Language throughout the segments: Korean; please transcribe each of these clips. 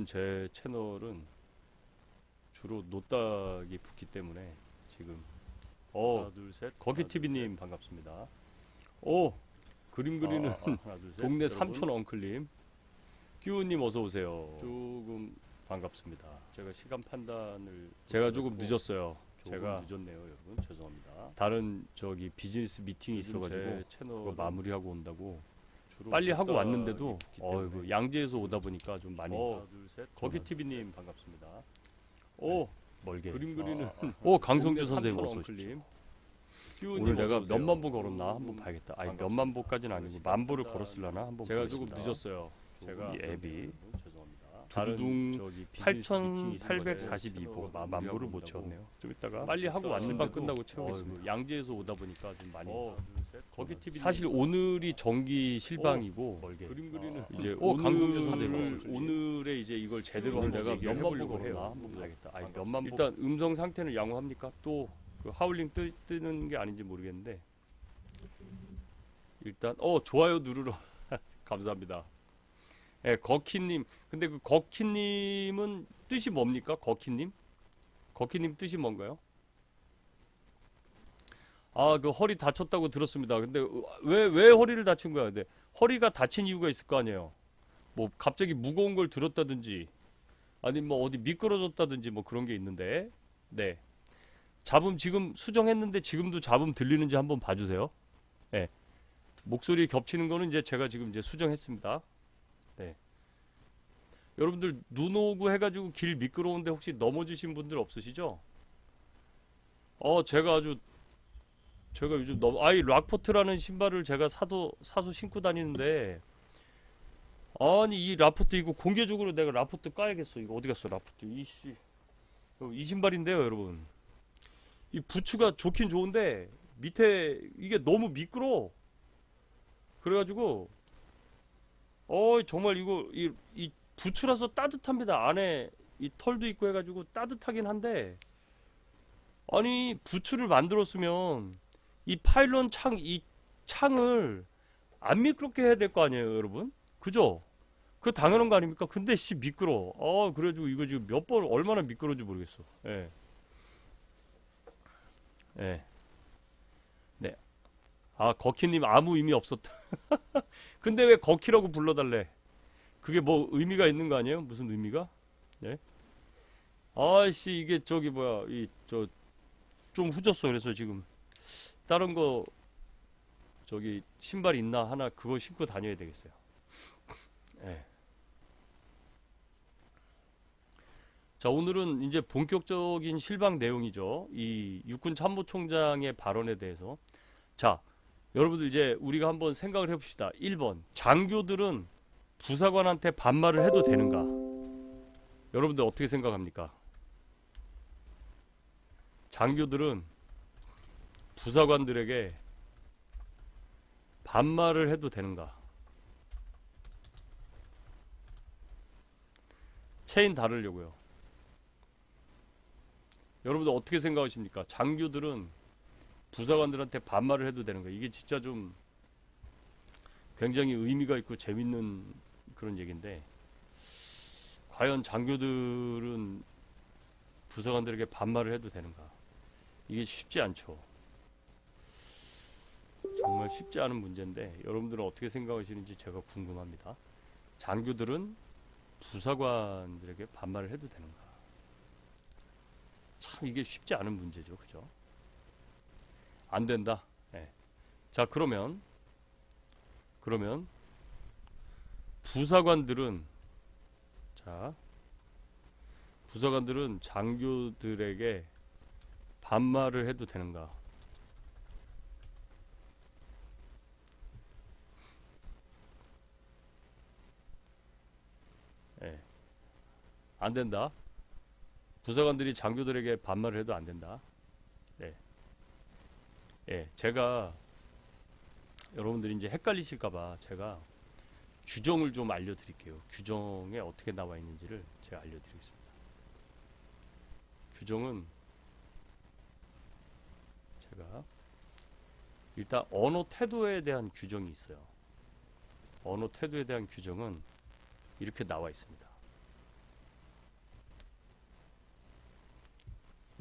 지금 제 채널은 주로 노딱이 붙기 때문에 지금 하나 둘셋 거기TV님 반갑습니다. 오 그림 그리는 하나, 둘, 셋. 동네 삼촌 엉클님 끼우님 어서오세요. 조금 반갑습니다. 제가 시간 판단을 제가 조금 늦었어요. 제가 늦었네요 여러분 죄송합니다. 다른 저기 비즈니스 미팅이 있어가지고 채널 마무리하고 온다고 빨리 하고 왔는데도 양재에서 오다 보니까 좀 많이 거기TV님 반갑습니다. 오 멀게 그림 그리는 오 강성주 선생님 어서오십시오. 오늘 내가 몇만 보 걸었나 한번 봐야겠다. 아니 몇만 보까지는 아니고 만 보를 걸었을라나 한번 제가 보겠습니다. 조금 늦었어요. 제가 이 앱이 두두둥 8,842보 만 보를 못 채웠네요. 좀 이따가 빨리 하고 왔는데 끝나고 채우겠습니다. 양재에서 오다 보니까 좀 많이 거기TV 사실 오늘이 정기 실방이고 그림 그리는 이제 강성주 선생님 오늘에 이제 이걸 제대로 하면 내가 몇만 보 걸었나 한번 봐야겠다. 아니 몇만 보 일단 음성 상태는 양호합니까? 또 그 하울링 뜨는 게 아닌지 모르겠는데 일단 좋아요 누르러 감사합니다. 예, 거키님 근데 그 거키님은 뜻이 뭡니까? 거키님 뜻이 뭔가요? 아 그 허리 다쳤다고 들었습니다. 근데 왜 허리를 다친 거야? 근데 허리가 다친 이유가 있을 거 아니에요. 뭐 갑자기 무거운 걸 들었다든지 아니 뭐 어디 미끄러졌다든지 뭐 그런 게 있는데 네. 잡음 지금 수정했는데 지금도 잡음 들리는지 한번 봐주세요. 네. 목소리 겹치는 거는 이제 제가 지금 이제 수정했습니다. 네. 여러분들 눈 오고 해가지고 길 미끄러운데 혹시 넘어지신 분들 없으시죠? 제가 요즘 락포트라는 신발을 제가 사서 신고 다니는데 아니 이 라포트 이거 공개적으로 내가 라포트 까야겠어. 이거 어디 갔어 라포트 이 신발인데요 여러분. 이 부츠가 좋긴 좋은데 밑에 이게 너무 미끄러워. 그래가지고 정말 이거 이 부츠라서 따뜻합니다. 안에 이 털도 있고 해가지고 따뜻하긴 한데 아니 부츠를 만들었으면 이 파일런 창을 안 미끄럽게 해야 될 거 아니에요 여러분? 그죠? 그 당연한 거 아닙니까? 근데 미끄러워. 그래가지고 이거 지금 몇 번 얼마나 미끄러운지 모르겠어. 예. 예. 네. 거키님 아무 의미 없었다. 근데 왜 거키라고 불러달래? 그게 뭐 의미가 있는 거 아니에요? 무슨 의미가? 네. 아씨 이게 저기 뭐야 좀 후졌어. 그래서 지금 다른 거 저기 신발 있나 하나 그거 신고 다녀야 되겠어요. 네. 자 오늘은 이제 본격적인 실방 내용이죠. 이 육군 참모총장의 발언에 대해서 자 여러분들 이제 우리가 한번 생각을 해봅시다. 1번 장교들은 부사관한테 반말을 해도 되는가? 여러분들 어떻게 생각합니까? 장교들은 부사관들에게 반말을 해도 되는가? 체인 다르려고요. 여러분들 어떻게 생각하십니까? 장교들은 부사관들한테 반말을 해도 되는가? 이게 진짜 좀 굉장히 의미가 있고 재밌는 그런 얘기인데 과연 장교들은 부사관들에게 반말을 해도 되는가? 이게 쉽지 않죠. 정말 쉽지 않은 문제인데 여러분들은 어떻게 생각하시는지 제가 궁금합니다. 장교들은 부사관들에게 반말을 해도 되는가? 참 이게 쉽지 않은 문제죠. 그죠? 안 된다. 네. 자 그러면 부사관들은 장교들에게 반말을 해도 되는가? 네. 안 된다. 부사관들이 장교들에게 반말을 해도 안 된다. 네. 예, 제가 여러분들이 이제 헷갈리실까봐 제가 규정을 좀 알려드릴게요. 규정에 어떻게 나와 있는지를 제가 알려드리겠습니다. 규정은 제가 일단 언어 태도에 대한 규정이 있어요. 언어 태도에 대한 규정은 이렇게 나와 있습니다.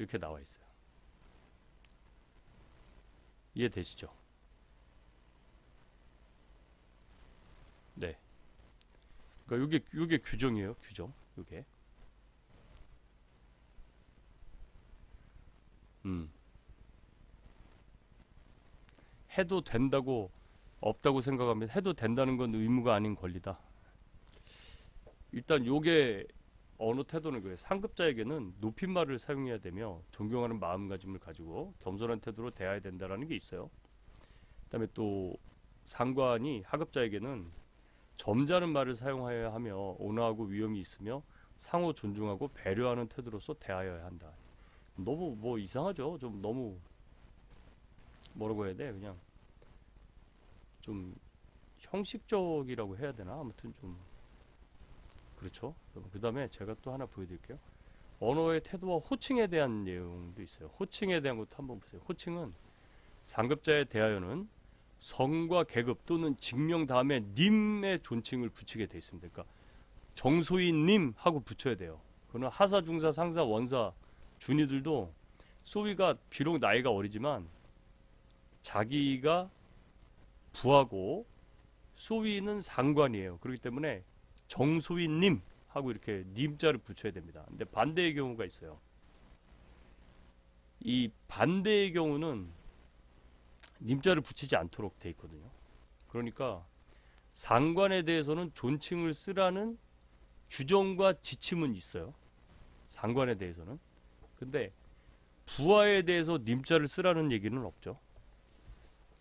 이렇게 나와 있어요. 이해되시죠? 네. 그러니까 요게 규정이에요. 규정. 요게. 해도 된다고 없다고 생각하면 해도 된다는 건 의무가 아닌 권리다. 일단 요게 언어 태도는 그래요. 상급자에게는 높임말을 사용해야 되며 존경하는 마음가짐을 가지고 겸손한 태도로 대해야 된다라는 게 있어요. 그다음에 또 상관이 하급자에게는 점잖은 말을 사용하여야 하며 온화하고 위엄이 있으며 상호 존중하고 배려하는 태도로서 대하여야 한다. 너무 뭐 이상하죠? 좀 너무 뭐라고 해야 돼? 그냥 좀 형식적이라고 해야 되나? 아무튼 좀 그렇죠. 그 다음에 제가 또 하나 보여드릴게요. 언어의 태도와 호칭에 대한 내용도 있어요. 호칭에 대한 것도 한번 보세요. 호칭은 상급자에 대하여는 성과 계급 또는 직명 다음에 님의 존칭을 붙이게 돼 있습니다. 그러니까 정소인 님 하고 붙여야 돼요. 그러나 하사, 중사, 상사, 원사, 준이들도 소위가 비록 나이가 어리지만 자기가 부하고 소위는 상관이에요. 그렇기 때문에 정소위님 하고 이렇게 님자를 붙여야 됩니다. 근데 반대의 경우가 있어요. 이 반대의 경우는 님자를 붙이지 않도록 돼 있거든요. 그러니까 상관에 대해서는 존칭을 쓰라는 규정과 지침은 있어요. 상관에 대해서는. 근데 부하에 대해서 님자를 쓰라는 얘기는 없죠.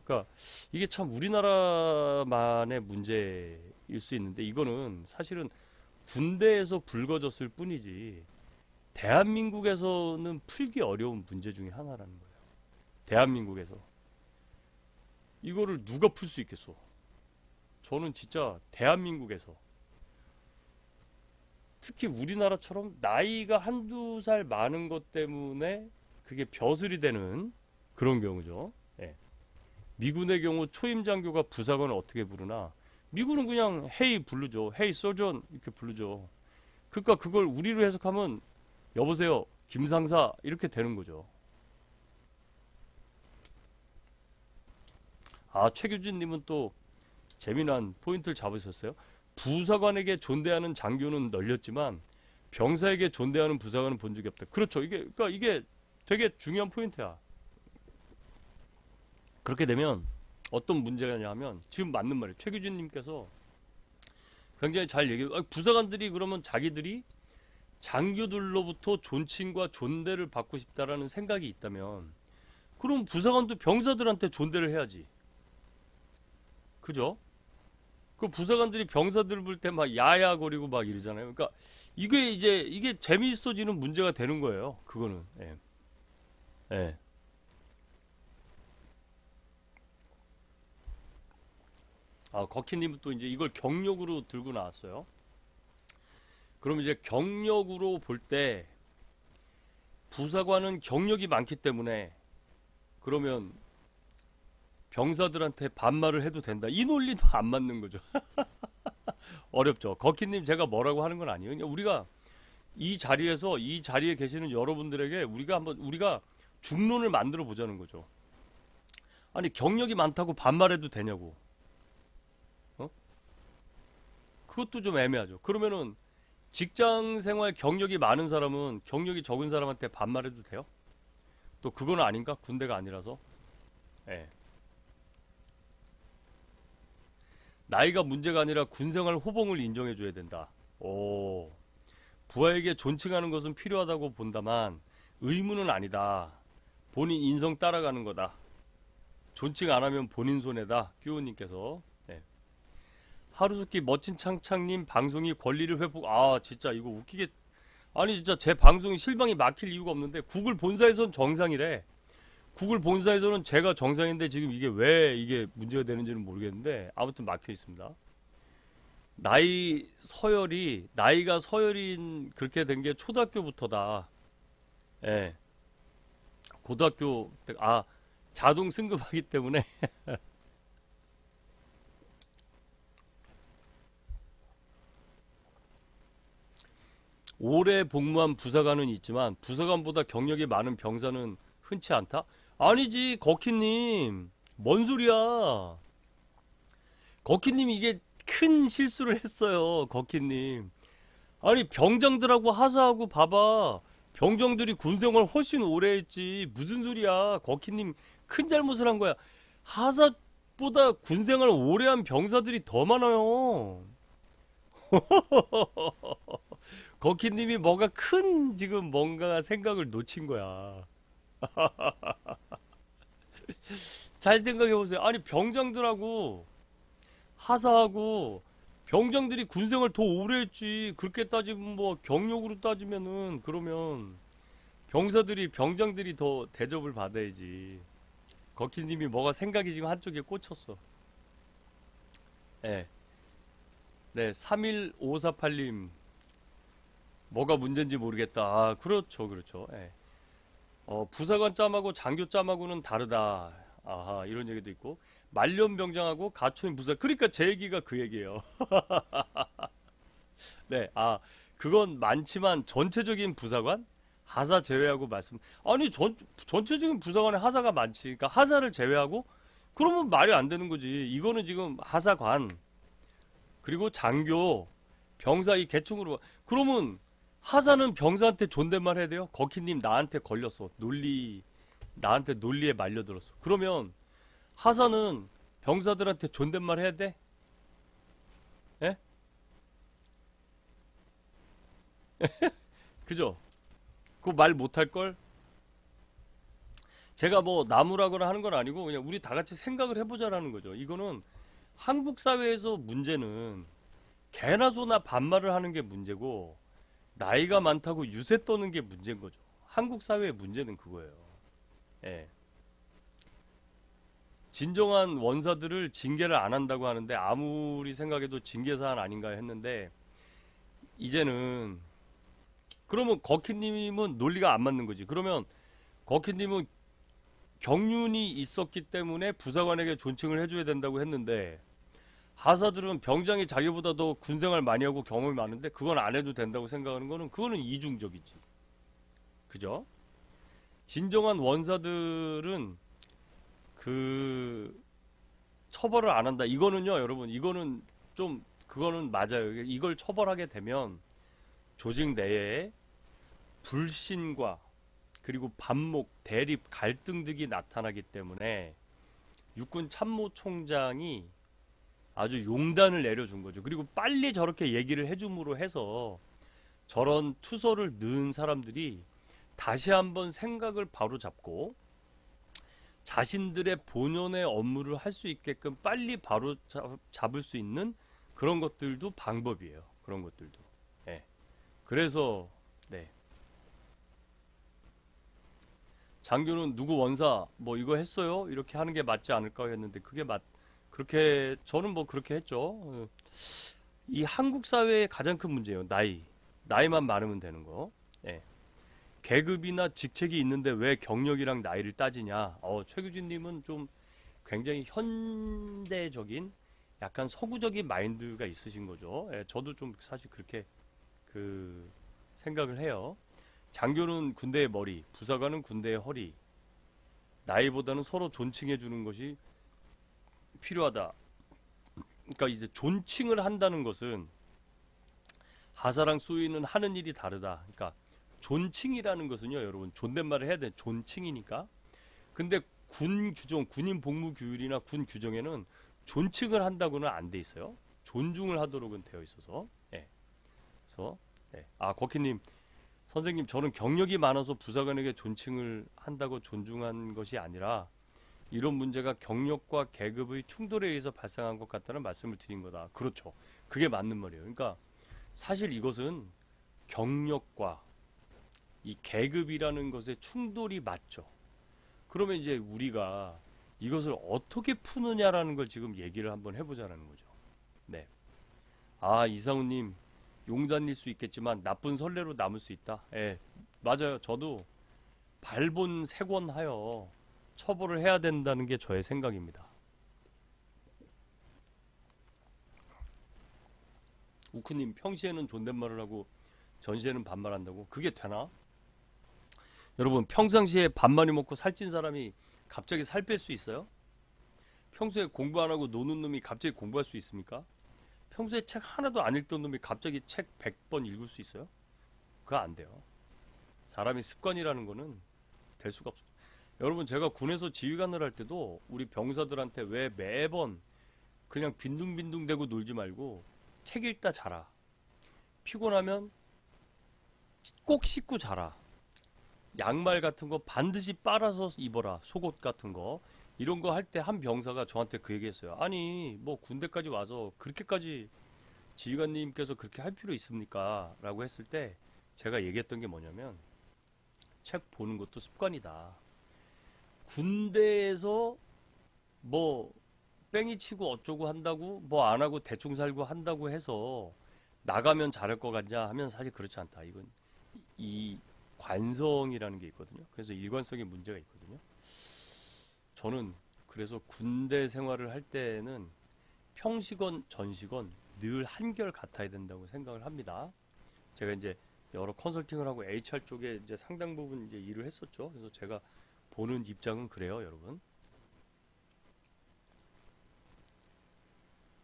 그러니까 이게 참 우리나라만의 문제일 수 있는데 이거는 사실은 군대에서 불거졌을 뿐이지 대한민국에서는 풀기 어려운 문제 중에 하나라는 거예요. 대한민국에서 이거를 누가 풀 수 있겠어? 저는 진짜 대한민국에서 특히 우리나라처럼 나이가 한두 살 많은 것 때문에 그게 벼슬이 되는 그런 경우죠. 예. 미군의 경우 초임 장교가 부사관을 어떻게 부르나? 미군은 그냥 헤이 부르죠. 헤이 서전 이렇게 부르죠. 그러니까 그걸 우리로 해석하면 여보세요 김상사 이렇게 되는 거죠. 아 최규진님은 또 재미난 포인트를 잡으셨어요. 부사관에게 존대하는 장교는 널렸지만 병사에게 존대하는 부사관은 본 적이 없다. 그렇죠. 그러니까 이게 되게 중요한 포인트야. 그렇게 되면 어떤 문제가 있냐면 지금 맞는 말이에요. 최규진님께서 굉장히 잘 얘기해요. 부사관들이 그러면 자기들이 장교들로부터 존칭과 존대를 받고 싶다라는 생각이 있다면 그럼 부사관도 병사들한테 존대를 해야지. 그죠? 그 부사관들이 병사들 볼 때 막 야야거리고 막 이러잖아요. 그러니까 이게 재미있어지는 문제가 되는 거예요. 그거는. 예. 예. 아, 거키님은 또 이제 이걸 경력으로 들고 나왔어요. 그럼 이제 경력으로 볼 때 부사관은 경력이 많기 때문에 그러면 병사들한테 반말을 해도 된다. 이 논리도 안 맞는 거죠. 어렵죠. 거키님 제가 뭐라고 하는 건 아니에요. 그냥 우리가 이 자리에 계시는 여러분들에게 우리가 중론을 만들어 보자는 거죠. 아니 경력이 많다고 반말해도 되냐고. 그것도 좀 애매하죠. 그러면은 직장 생활 경력이 많은 사람은 경력이 적은 사람한테 반말해도 돼요? 또 그건 아닌가? 군대가 아니라서. 예. 나이가 문제가 아니라 군생활 호봉을 인정해줘야 된다. 오. 부하에게 존칭하는 것은 필요하다고 본다만 의무는 아니다. 본인 인성 따라가는 거다. 존칭 안 하면 본인 손해다. 끼우님께서. 네. 하루속히 멋진 창창님 방송이 권리를 회복. 아 진짜 이거 웃기게. 아니 진짜 제 방송이 실방이 막힐 이유가 없는데 구글 본사에서는 정상이래. 구글 본사에서는 제가 정상인데 지금 이게 왜 이게 문제가 되는지는 모르겠는데 아무튼 막혀 있습니다. 나이가 서열인 그렇게 된 게 초등학교부터다. 예. 고등학교 자동 승급하기 때문에 오래 복무한 부사관은 있지만 부사관보다 경력이 많은 병사는 흔치 않다? 아니지, 거키님. 뭔 소리야. 거키님 이게 큰 실수를 했어요. 거키님. 아니 병장들하고 하사하고 봐봐. 병정들이 군생활 훨씬 오래 했지. 무슨 소리야. 거키님 큰 잘못을 한 거야. 하사보다 군생활 오래 한 병사들이 더 많아요. 거키님이 뭔가 큰 지금 뭔가 생각을 놓친 거야. 잘 생각해보세요. 아니 병장들하고 하사하고 병장들이 군생활 더 오래 했지. 그렇게 따지면 뭐 경력으로 따지면은 그러면 병장들이 더 대접을 받아야지. 거키님이 뭐가 생각이 지금 한쪽에 꽂혔어. 네. 네, 31548님 뭐가 문제인지 모르겠다. 아, 그렇죠, 그렇죠. 예. 부사관 짬하고 장교 짬하고는 다르다. 아하, 이런 얘기도 있고. 말년병장하고 가초인 부사. 그러니까 제 얘기가 그 얘기예요. 네, 그건 많지만 전체적인 부사관? 하사 제외하고 말씀. 아니, 전체적인 부사관에 하사가 많지. 그러니까 하사를 제외하고? 그러면 말이 안 되는 거지. 이거는 지금 하사관, 그리고 장교, 병사 이 계층으로. 그러면 하사는 병사한테 존댓말 해야 돼요? 거키님 나한테 걸렸어. 나한테 논리에 말려들었어. 그러면 하사는 병사들한테 존댓말 해야 돼? 예? 그죠? 그거 말 못할걸? 제가 뭐 나무라거나 하는 건 아니고 그냥 우리 다 같이 생각을 해보자라는 거죠. 이거는 한국 사회에서 문제는 개나 소나 반말을 하는 게 문제고 나이가 많다고 유세 떠는 게 문제인 거죠. 한국 사회의 문제는 그거예요. 예. 진정한 원사들을 징계를 안 한다고 하는데 아무리 생각해도 징계 사안 아닌가 했는데 이제는 그러면 거키님은 논리가 안 맞는 거지. 그러면 거키님은 경륜이 있었기 때문에 부사관에게 존칭을 해줘야 된다고 했는데 하사들은 병장이 자기보다 더 군생활 많이 하고 경험이 많은데 그건 안 해도 된다고 생각하는 거는 그거는 이중적이지. 그죠? 진정한 원사들은 그 처벌을 안 한다. 이거는요, 여러분, 이거는 좀 그거는 맞아요. 이걸 처벌하게 되면 조직 내에 불신과 그리고 반목, 대립, 갈등 등이 나타나기 때문에 육군 참모총장이 아주 용단을 내려준 거죠. 그리고 빨리 저렇게 얘기를 해줌으로 해서 저런 투서를 넣은 사람들이 다시 한번 생각을 바로잡고 자신들의 본연의 업무를 할 수 있게끔 빨리 바로 잡을 수 있는 그런 것들도 방법이에요. 그런 것들도. 네. 그래서 네. 장교는 누구 원사 뭐 이거 했어요? 이렇게 하는 게 맞지 않을까 했는데 그렇게 저는 뭐 그렇게 했죠. 이 한국 사회의 가장 큰 문제예요. 나이만 많으면 되는 거. 예. 계급이나 직책이 있는데 왜 경력이랑 나이를 따지냐? 최규진님은 좀 굉장히 현대적인 약간 서구적인 마인드가 있으신 거죠. 예, 저도 좀 사실 그렇게 그 생각을 해요. 장교는 군대의 머리, 부사관은 군대의 허리. 나이보다는 서로 존칭해 주는 것이 필요하다. 그러니까 이제 존칭을 한다는 것은 하사랑 소위는 하는 일이 다르다. 그러니까 존칭이라는 것은요, 여러분 존댓말을 해야 돼. 존칭이니까. 근데 군인 복무 규율이나 군 규정에는 존칭을 한다고는 안 돼 있어요. 존중을 하도록은 되어 있어서. 예. 그래서 거키님 선생님 저는 경력이 많아서 부사관에게 존칭을 한다고 존중한 것이 아니라 이런 문제가 경력과 계급의 충돌에 의해서 발생한 것 같다는 말씀을 드린 거다. 그렇죠. 그게 맞는 말이에요. 그러니까 사실 이것은 경력과 이 계급이라는 것의 충돌이 맞죠. 그러면 이제 우리가 이것을 어떻게 푸느냐라는 걸 지금 얘기를 한번 해보자는 거죠. 네. 이상우님 용단일 수 있겠지만 나쁜 선례로 남을 수 있다. 예, 맞아요. 저도 발본색원하여 처벌을 해야 된다는 게 저의 생각입니다. 우크님 평시에는 존댓말을 하고 전시회는 반말한다고? 그게 되나? 여러분 평상시에 밥 많이 먹고 살찐 사람이 갑자기 살 뺄 수 있어요? 평소에 공부 안 하고 노는 놈이 갑자기 공부할 수 있습니까? 평소에 책 하나도 안 읽던 놈이 갑자기 책 100번 읽을 수 있어요? 그거 안 돼요. 사람이 습관이라는 거는 될 수가 없어요. 여러분 제가 군에서 지휘관을 할 때도 우리 병사들한테 왜 매번 그냥 빈둥빈둥 대고 놀지 말고 책 읽다 자라. 피곤하면 꼭 씻고 자라. 양말 같은 거 반드시 빨아서 입어라. 속옷 같은 거. 이런 거 할 때 한 병사가 저한테 그 얘기했어요. 아니 뭐 군대까지 와서 그렇게까지 지휘관님께서 그렇게 할 필요 있습니까? 라고 했을 때 제가 얘기했던 게 뭐냐면 책 보는 것도 습관이다. 군대에서 뭐 뺑이 치고 어쩌고 한다고 뭐 안 하고 대충 살고 한다고 해서 나가면 잘할 것 같냐 하면 사실 그렇지 않다. 이건 이 관성이라는 게 있거든요. 그래서 일관성에 문제가 있거든요. 저는 그래서 군대 생활을 할 때는 평시건 전시건 늘 한결 같아야 된다고 생각을 합니다. 제가 이제 여러 컨설팅을 하고 HR 쪽에 이제 상당 부분 이제 일을 했었죠. 그래서 제가 보는 입장은 그래요, 여러분.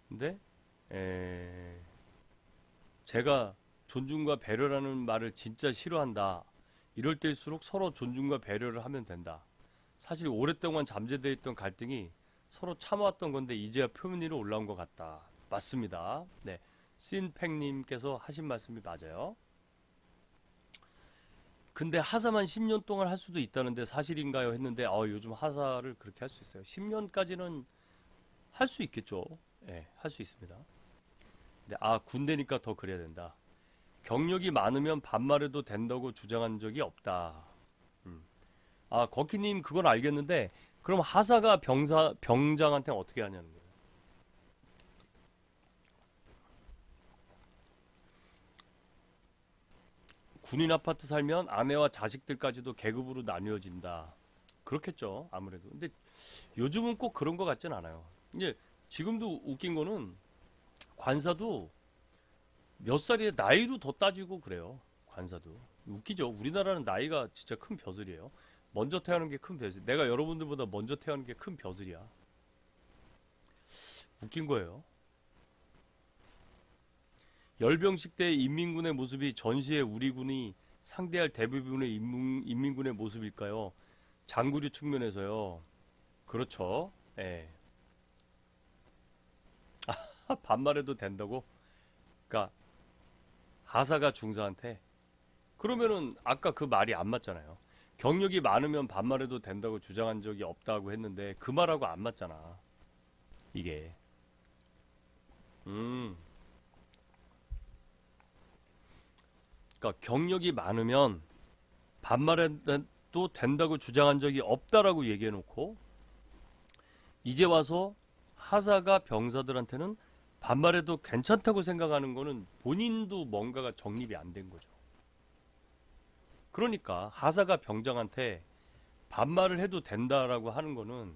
근데 제가 존중과 배려라는 말을 진짜 싫어한다. 이럴 때일수록 서로 존중과 배려를 하면 된다. 사실 오랫동안 잠재되어 있던 갈등이 서로 참아왔던 건데 이제야 표면 위로 올라온 것 같다. 맞습니다. 네, 신팽님께서 하신 말씀이 맞아요. 근데 하사만 10년 동안 할 수도 있다는데 사실인가요? 했는데 요즘 하사를 그렇게 할 수 있어요. 10년까지는 할 수 있겠죠. 네, 할 수 있습니다. 근데 군대니까 더 그래야 된다. 경력이 많으면 반말해도 된다고 주장한 적이 없다. 거키님 그건 알겠는데 그럼 하사가 병장한테 어떻게 하냐는 거예요. 군인 아파트 살면 아내와 자식들까지도 계급으로 나뉘어진다. 그렇겠죠. 아무래도. 근데 요즘은 꼭 그런 것 같진 않아요. 이제 지금도 웃긴 거는 관사도 몇 살이 나이로 더 따지고 그래요. 관사도. 웃기죠. 우리나라는 나이가 진짜 큰 벼슬이에요. 먼저 태어나는 게 큰 벼슬. 내가 여러분들보다 먼저 태어나는 게 큰 벼슬이야. 웃긴 거예요. 열병식 때 인민군의 모습이 전시에 우리 군이 상대할 대부분의 인민군의 모습일까요? 장구리 측면에서요. 그렇죠. 예. 반말해도 된다고? 그러니까 하사가 중사한테 그러면은 아까 그 말이 안 맞잖아요. 경력이 많으면 반말해도 된다고 주장한 적이 없다고 했는데 그 말하고 안 맞잖아. 이게. 그러니까 경력이 많으면 반말해도 된다고 주장한 적이 없다라고 얘기해놓고 이제 와서 하사가 병사들한테는 반말해도 괜찮다고 생각하는 거는 본인도 뭔가가 정립이 안 된 거죠. 그러니까 하사가 병장한테 반말을 해도 된다라고 하는 거는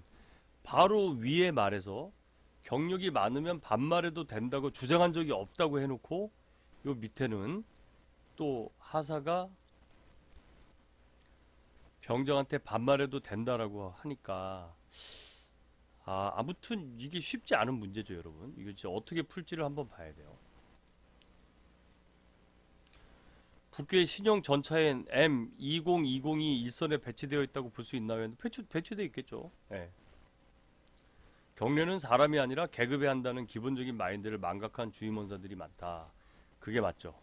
바로 위에 말해서 경력이 많으면 반말해도 된다고 주장한 적이 없다고 해놓고 요 밑에는 또 하사가 병장한테 반말해도 된다라고 하니까 아무튼 이게 쉽지 않은 문제죠, 여러분. 이거 진짜 어떻게 풀지를 한번 봐야 돼요. 북괴 신형 전차엔 M20202 일선에 배치되어 있다고 볼 수 있나요? 배치되어 있겠죠. 네. 경례는 사람이 아니라 계급에 한다는 기본적인 마인드를 망각한 주임원사들이 많다. 그게 맞죠.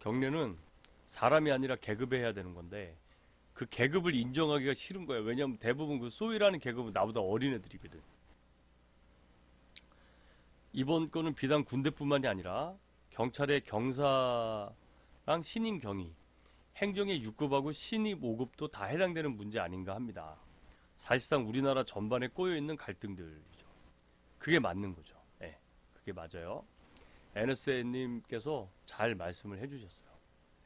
경례는 사람이 아니라 계급에 해야 되는 건데 그 계급을 인정하기가 싫은 거예요. 왜냐하면 대부분 그 소위라는 계급은 나보다 어린 애들이거든. 이번 거는 비단 군대뿐만이 아니라 경찰의 경사랑 신임 경위, 행정의 6급하고 신입 5급도 다 해당되는 문제 아닌가 합니다. 사실상 우리나라 전반에 꼬여있는 갈등들이죠. 그게 맞는 거죠. 네, 그게 맞아요. NSA님께서 잘 말씀을 해주셨어요.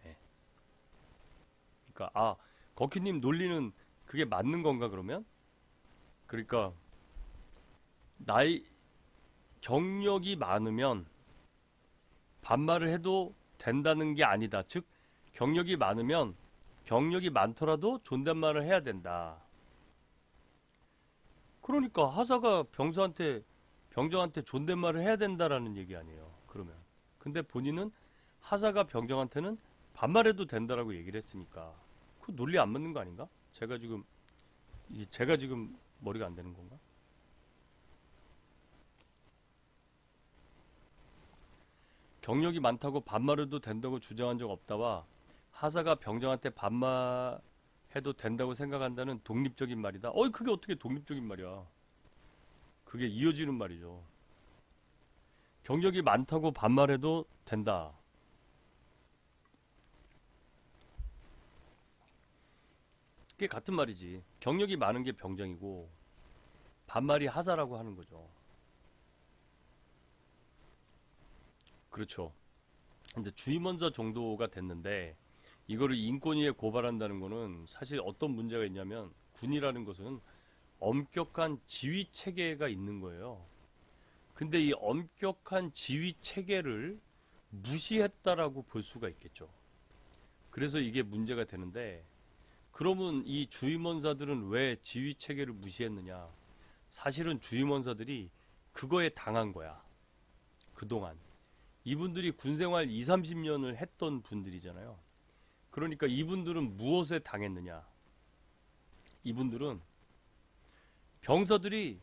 네. 그러니까 거키님 논리는 그게 맞는 건가 그러면? 그러니까 경력이 많으면 반말을 해도 된다는 게 아니다. 즉 경력이 많으면 경력이 많더라도 존댓말을 해야 된다. 그러니까 하사가 병정한테 존댓말을 해야 된다라는 얘기 아니에요. 그러면. 근데 본인은 하사가 병정한테는 반말해도 된다라고 얘기를 했으니까 그 논리 안 맞는 거 아닌가? 제가 지금 머리가 안 되는 건가? 경력이 많다고 반말해도 된다고 주장한 적 없다와 하사가 병정한테 반말해도 된다고 생각한다는 독립적인 말이다. 그게 어떻게 독립적인 말이야? 그게 이어지는 말이죠. 경력이 많다고 반말해도 된다. 그게 같은 말이지. 경력이 많은 게 병정이고 반말이 하사라고 하는 거죠. 그렇죠. 근데 주임원사 정도가 됐는데 이거를 인권위에 고발한다는 거는 사실 어떤 문제가 있냐면 군이라는 것은 엄격한 지휘 체계가 있는 거예요. 근데 이 엄격한 지휘 체계를 무시했다라고 볼 수가 있겠죠. 그래서 이게 문제가 되는데 그러면 이 주임원사들은 왜 지휘 체계를 무시했느냐? 사실은 주임원사들이 그거에 당한 거야. 그동안. 이분들이 군생활 20, 30년을 했던 분들이잖아요. 그러니까 이분들은 무엇에 당했느냐? 이분들은 병사들이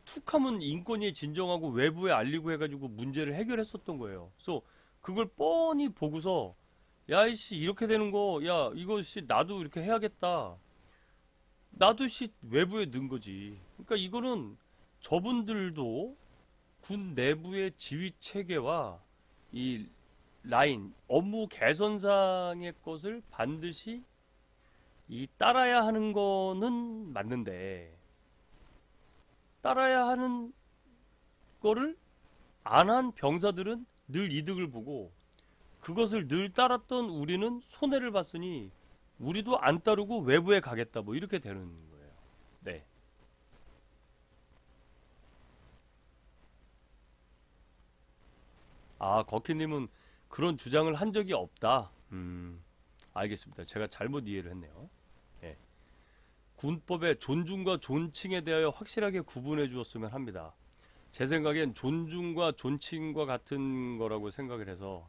툭하면 인권위에 진정하고 외부에 알리고 해가지고 문제를 해결했었던 거예요. 그래서 그걸 뻔히 보고서 야 이씨 이렇게 되는 거 야 이거 씨 나도 이렇게 해야겠다. 나도 씨 외부에 넣은 거지. 그러니까 이거는 저분들도 군 내부의 지휘 체계와 이 라인 업무 개선상의 것을 반드시 이 따라야 하는 거는 맞는데 따라야 하는 거를 안 한 병사들은 늘 이득을 보고 그것을 늘 따랐던 우리는 손해를 봤으니 우리도 안 따르고 외부에 가겠다 뭐 이렇게 되는 거예요. 네. 거키님은 그런 주장을 한 적이 없다. 알겠습니다. 제가 잘못 이해를 했네요. 예. 군법의 존중과 존칭에 대하여 확실하게 구분해 주었으면 합니다. 제 생각엔 존중과 존칭과 같은 거라고 생각을 해서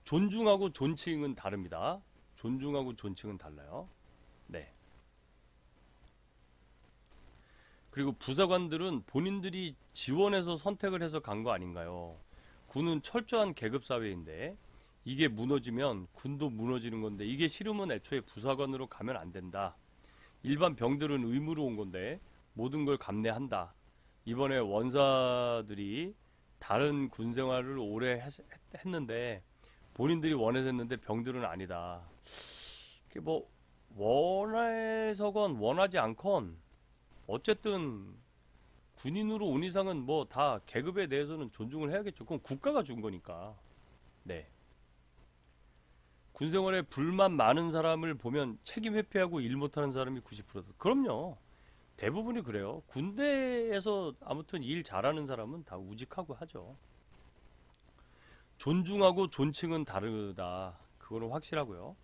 존중하고 존칭은 다릅니다. 존중하고 존칭은 달라요. 네. 그리고 부사관들은 본인들이 지원해서 선택을 해서 간 거 아닌가요? 군은 철저한 계급사회인데 이게 무너지면 군도 무너지는 건데 이게 싫으면 애초에 부사관으로 가면 안 된다. 일반 병들은 의무로 온 건데 모든 걸 감내한다. 이번에 원사들이 다른 군 생활을 오래 했는데 본인들이 원해서 했는데 병들은 아니다. 그게 뭐 원해서건 원하지 않건 어쨌든 군인으로 온 이상은 뭐 다 계급에 대해서는 존중을 해야겠죠. 그건 국가가 준 거니까. 네. 군생활에 불만 많은 사람을 보면 책임 회피하고 일 못하는 사람이 90%다. 그럼요. 대부분이 그래요. 군대에서 아무튼 일 잘하는 사람은 다 우직하고 하죠. 존중하고 존칭은 다르다. 그거는 확실하고요.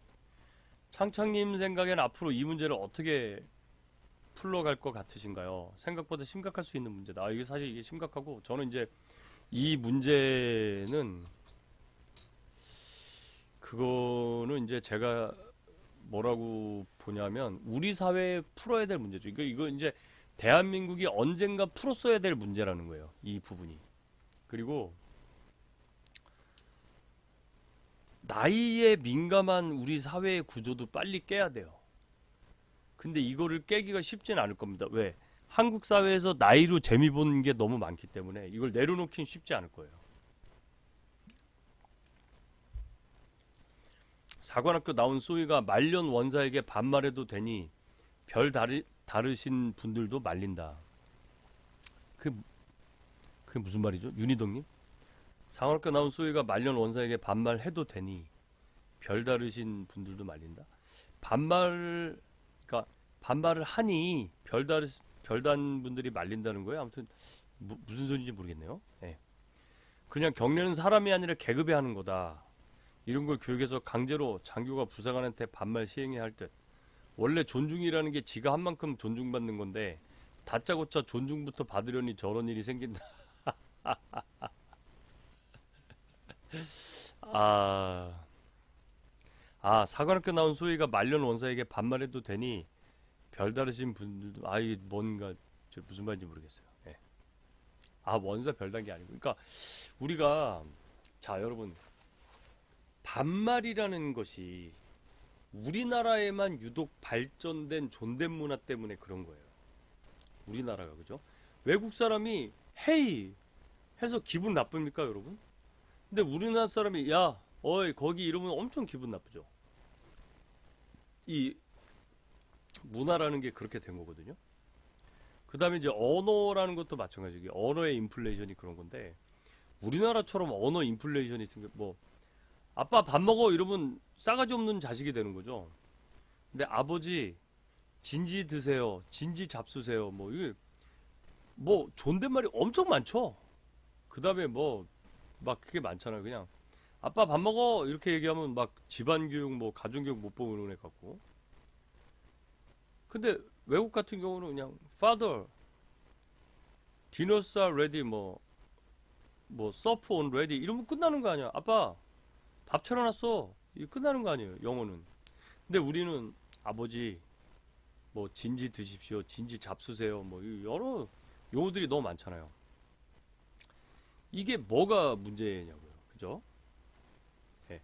창창님 생각엔 앞으로 이 문제를 어떻게 풀러갈 것 같으신가요? 생각보다 심각할 수 있는 문제다. 이게 사실 이게 심각하고 저는 이제 이 문제는 그거는 이제 제가 뭐라고 보냐면 우리 사회에 풀어야 될 문제죠. 이거 이제 대한민국이 언젠가 풀었어야 될 문제라는 거예요. 이 부분이. 그리고 나이에 민감한 우리 사회의 구조도 빨리 깨야 돼요. 근데 이거를 깨기가 쉽진 않을 겁니다. 왜? 한국 사회에서 나이로 재미 보는 게 너무 많기 때문에 이걸 내려놓긴 쉽지 않을 거예요. 사관학교 나온 소희가 말년 원사에게 반말해도 되니 별 다르신 분들도 말린다. 그게 무슨 말이죠? 윤희동님? 사관학교 나온 소희가 말년 원사에게 반말해도 되니 별 다르신 분들도 말린다. 그러니까 반말을 하니 별다른 분들이 말린다는 거예요. 아무튼 무슨 소리인지 모르겠네요. 네. 그냥 경례는 사람이 아니라 계급이 하는 거다. 이런 걸 교육에서 강제로 장교가 부사관한테 반말 시행해야 할 듯. 원래 존중이라는 게 지가 한 만큼 존중받는 건데 다짜고짜 존중부터 받으려니 저런 일이 생긴다. 아, 사관학교 나온 소희가 말년 원사에게 반말해도 되니 별다르신 분들도 뭔가 무슨 말인지 모르겠어요. 예. 원사 별단 게 아니고, 그러니까 우리가 자 여러분 반말이라는 것이 우리나라에만 유독 발전된 존댓문화 때문에 그런 거예요. 우리나라가 그죠? 외국 사람이 헤이 해서 기분 나쁩니까 여러분? 근데 우리나라 사람이 야 어이 거기 이러면 엄청 기분 나쁘죠. 이 문화라는 게 그렇게 된 거거든요. 그 다음에 이제 언어라는 것도 마찬가지고 언어의 인플레이션이 그런 건데 우리나라처럼 언어 인플레이션이 생겨 뭐 아빠 밥 먹어 이러면 싸가지 없는 자식이 되는 거죠. 근데 아버지 진지 드세요, 진지 잡수세요, 뭐 이게 뭐 존댓말이 엄청 많죠. 그 다음에 뭐 막 그게 많잖아요. 그냥 아빠 밥 먹어 이렇게 얘기하면 막 집안교육 뭐 가정교육 못 보는 애 같고. 근데 외국 같은 경우는 그냥 father dinners are ready 뭐 surf on ready 이러면 끝나는 거 아니야. 아빠 밥 차려놨어. 이게 끝나는 거 아니에요. 영어는. 근데 우리는 아버지 뭐 진지 드십시오. 진지 잡수세요. 뭐 여러 용어들이 너무 많잖아요. 이게 뭐가 문제냐고요. 그죠? 네.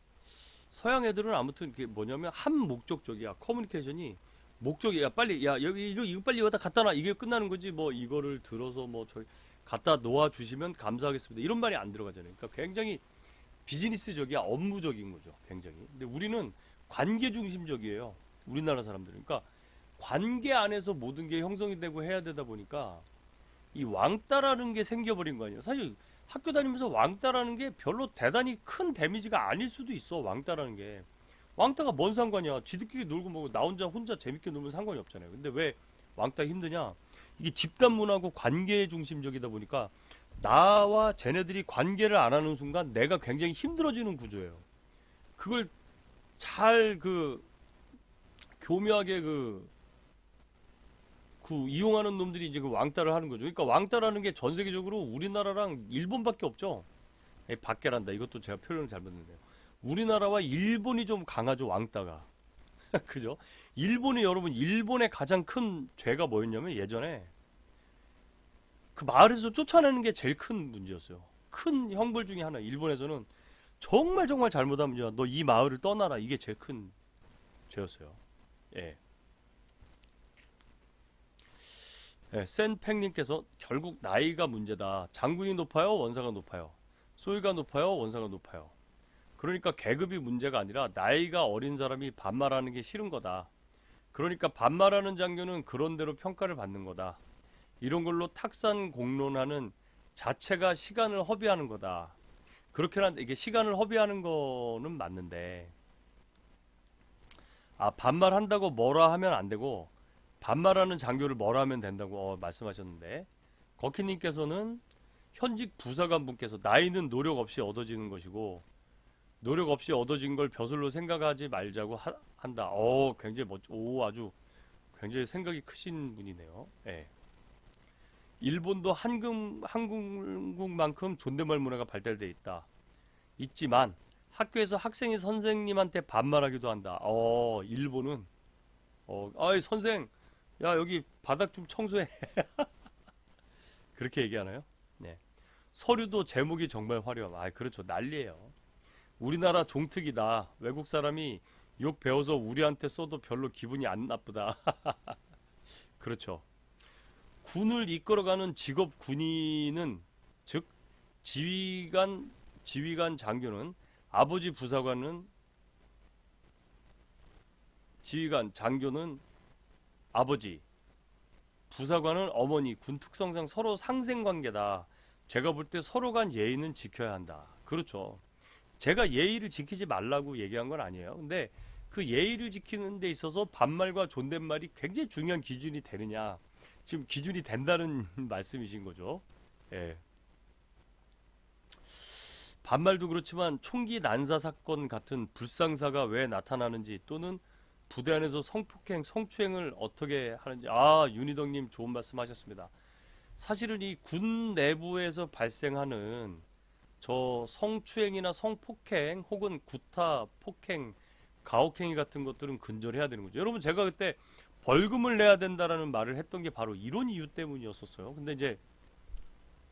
서양 애들은 아무튼 그게 뭐냐면 한 목적적이야. 커뮤니케이션이 목적이야. 빨리 야 여기 이거 빨리 여기다 갖다 놔. 이게 끝나는 거지. 뭐 이거를 들어서 뭐 저기 갖다 놓아 주시면 감사하겠습니다. 이런 말이 안 들어가잖아요. 그러니까 굉장히 비즈니스적이야. 업무적인 거죠. 굉장히. 근데 우리는 관계 중심적이에요. 우리나라 사람들은. 그러니까 관계 안에서 모든 게 형성이 되고 해야 되다 보니까 이 왕따라는 게 생겨버린 거 아니에요. 사실 학교 다니면서 왕따라는 게 별로 대단히 큰 데미지가 아닐 수도 있어. 왕따라는 게. 왕따가 뭔 상관이야. 지들끼리 놀고 뭐 나 혼자 재밌게 놀면 상관이 없잖아요. 근데 왜 왕따 힘드냐? 이게 집단 문화고 관계 중심적이다 보니까 나와 쟤네들이 관계를 안 하는 순간 내가 굉장히 힘들어지는 구조예요. 그걸 잘 교묘하게 이용하는 놈들이 이제 그 왕따를 하는 거죠. 그러니까 왕따라는 게 전 세계적으로 우리나라랑 일본밖에 없죠. 밖에란다. 이것도 제가 표현을 잘못했네요. 우리나라와 일본이 좀 강하죠, 왕따가. 그죠? 일본의 가장 큰 죄가 뭐였냐면 예전에 그 마을에서 쫓아내는 게 제일 큰 문제였어요. 큰 형벌 중에 하나. 일본에서는 정말 잘못하면 너 이 마을을 떠나라. 이게 제일 큰 죄였어요. 예. 네, 센팽님께서 결국 나이가 문제다. 장군이 높아요? 원사가 높아요? 소위가 높아요? 원사가 높아요? 그러니까 계급이 문제가 아니라 나이가 어린 사람이 반말하는 게 싫은 거다. 그러니까 반말하는 장교는 그런대로 평가를 받는 거다. 이런 걸로 탁산 공론하는 자체가 시간을 허비하는 거다. 그렇게는 이게 시간을 허비하는 거는 맞는데 반말한다고 뭐라 하면 안 되고 반말하는 장교를 뭐라 하면 된다고 말씀하셨는데 거키님께서는 현직 부사관 분께서 나이는 노력 없이 얻어지는 것이고 노력 없이 얻어진 걸 벼슬로 생각하지 말자고 한다. 굉장히 아주 굉장히 생각이 크신 분이네요. 예. 일본도 한국만큼 존댓말 문화가 발달돼 있지만 학교에서 학생이 선생님한테 반말하기도 한다. 일본은 선생 야 여기 바닥 좀 청소해. 그렇게 얘기하나요? 네. 서류도 제목이 정말 화려함. 그렇죠. 난리예요. 우리나라 종특이다. 외국 사람이 욕 배워서 우리한테 써도 별로 기분이 안 나쁘다. 그렇죠. 군을 이끌어가는 직업 군인은 즉 지휘관 장교는 아버지 부사관은 지휘관 장교는 아버지 부사관은 어머니 군 특성상 서로 상생관계다. 제가 볼 때 서로 간 예의는 지켜야 한다. 그렇죠. 제가 예의를 지키지 말라고 얘기한 건 아니에요. 근데 그 예의를 지키는 데 있어서 반말과 존댓말이 굉장히 중요한 기준이 되느냐. 지금 기준이 된다는 말씀이신 거죠. 예. 반말도 그렇지만 총기 난사 사건 같은 불상사가 왜 나타나는지 또는 부대 안에서 성폭행, 성추행을 어떻게 하는지. 윤희덕님 좋은 말씀 하셨습니다. 사실은 이 군 내부에서 발생하는 저 성추행이나 성폭행 혹은 구타, 폭행, 가혹행위 같은 것들은 근절해야 되는 거죠. 여러분 제가 그때 벌금을 내야 된다라는 말을 했던 게 바로 이런 이유 때문이었었어요. 근데 이제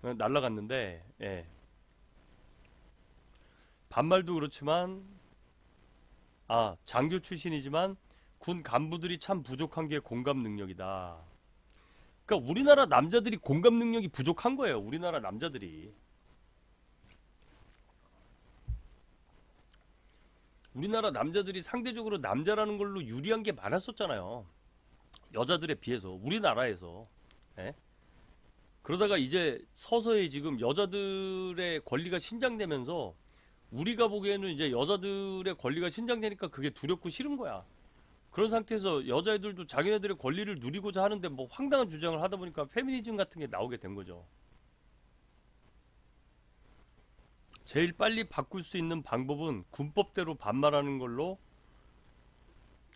날라갔는데, 예. 반말도 그렇지만 장교 출신이지만 군 간부들이 참 부족한 게 공감 능력이다. 그러니까 우리나라 남자들이 공감 능력이 부족한 거예요. 우리나라 남자들이. 우리나라 남자들이 상대적으로 남자라는 걸로 유리한 게 많았었잖아요. 여자들에 비해서 우리나라에서. 예? 그러다가 이제 서서히 지금 여자들의 권리가 신장되면서 우리가 보기에는 이제 여자들의 권리가 신장되니까 그게 두렵고 싫은 거야. 그런 상태에서 여자애들도 자기네들의 권리를 누리고자 하는데 뭐 황당한 주장을 하다 보니까 페미니즘 같은 게 나오게 된 거죠. 제일 빨리 바꿀 수 있는 방법은 군법대로 반말하는 걸로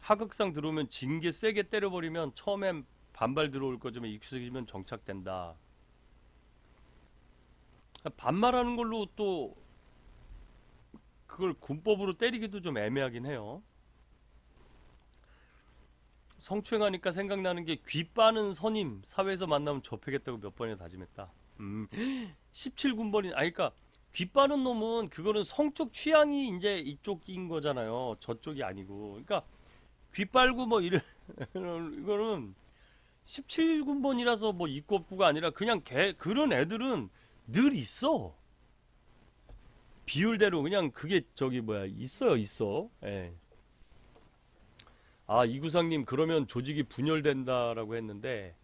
하극상 들어오면 징계 세게 때려버리면 처음엔 반발 들어올 거지만 익숙해지면 정착된다. 반말하는 걸로 또 그걸 군법으로 때리기도 좀 애매하긴 해요. 성추행하니까 생각나는 게 귀 빠는 선임 사회에서 만나면 접하겠다고 몇 번이나 다짐했다. 17군번이 그러니까 귀 빠는 놈은 그거는 성적 취향이 이제 이쪽인 거잖아요. 저쪽이 아니고. 그러니까 귀 빨고 뭐 이런 이거는 17군번이라서 뭐 있고 없고가 아니라 그냥 그런 애들은 늘 있어. 비율대로 그냥 그게 있어. 예. 이구상님 그러면 조직이 분열된다라고 했는데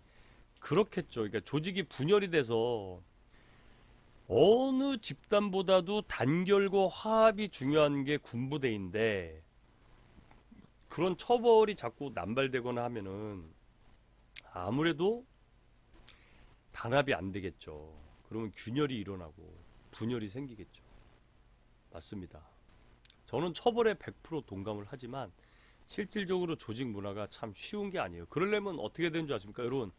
그렇겠죠. 그러니까 조직이 분열이 돼서 어느 집단보다도 단결과 화합이 중요한 게 군부대인데 그런 처벌이 자꾸 남발되거나 하면은 아무래도 단합이 안 되겠죠. 그러면 균열이 일어나고 분열이 생기겠죠. 맞습니다. 저는 처벌에 100% 동감을 하지만 실질적으로 조직 문화가 참 쉬운 게 아니에요. 그러려면 어떻게 되는 줄 아십니까? 여러분,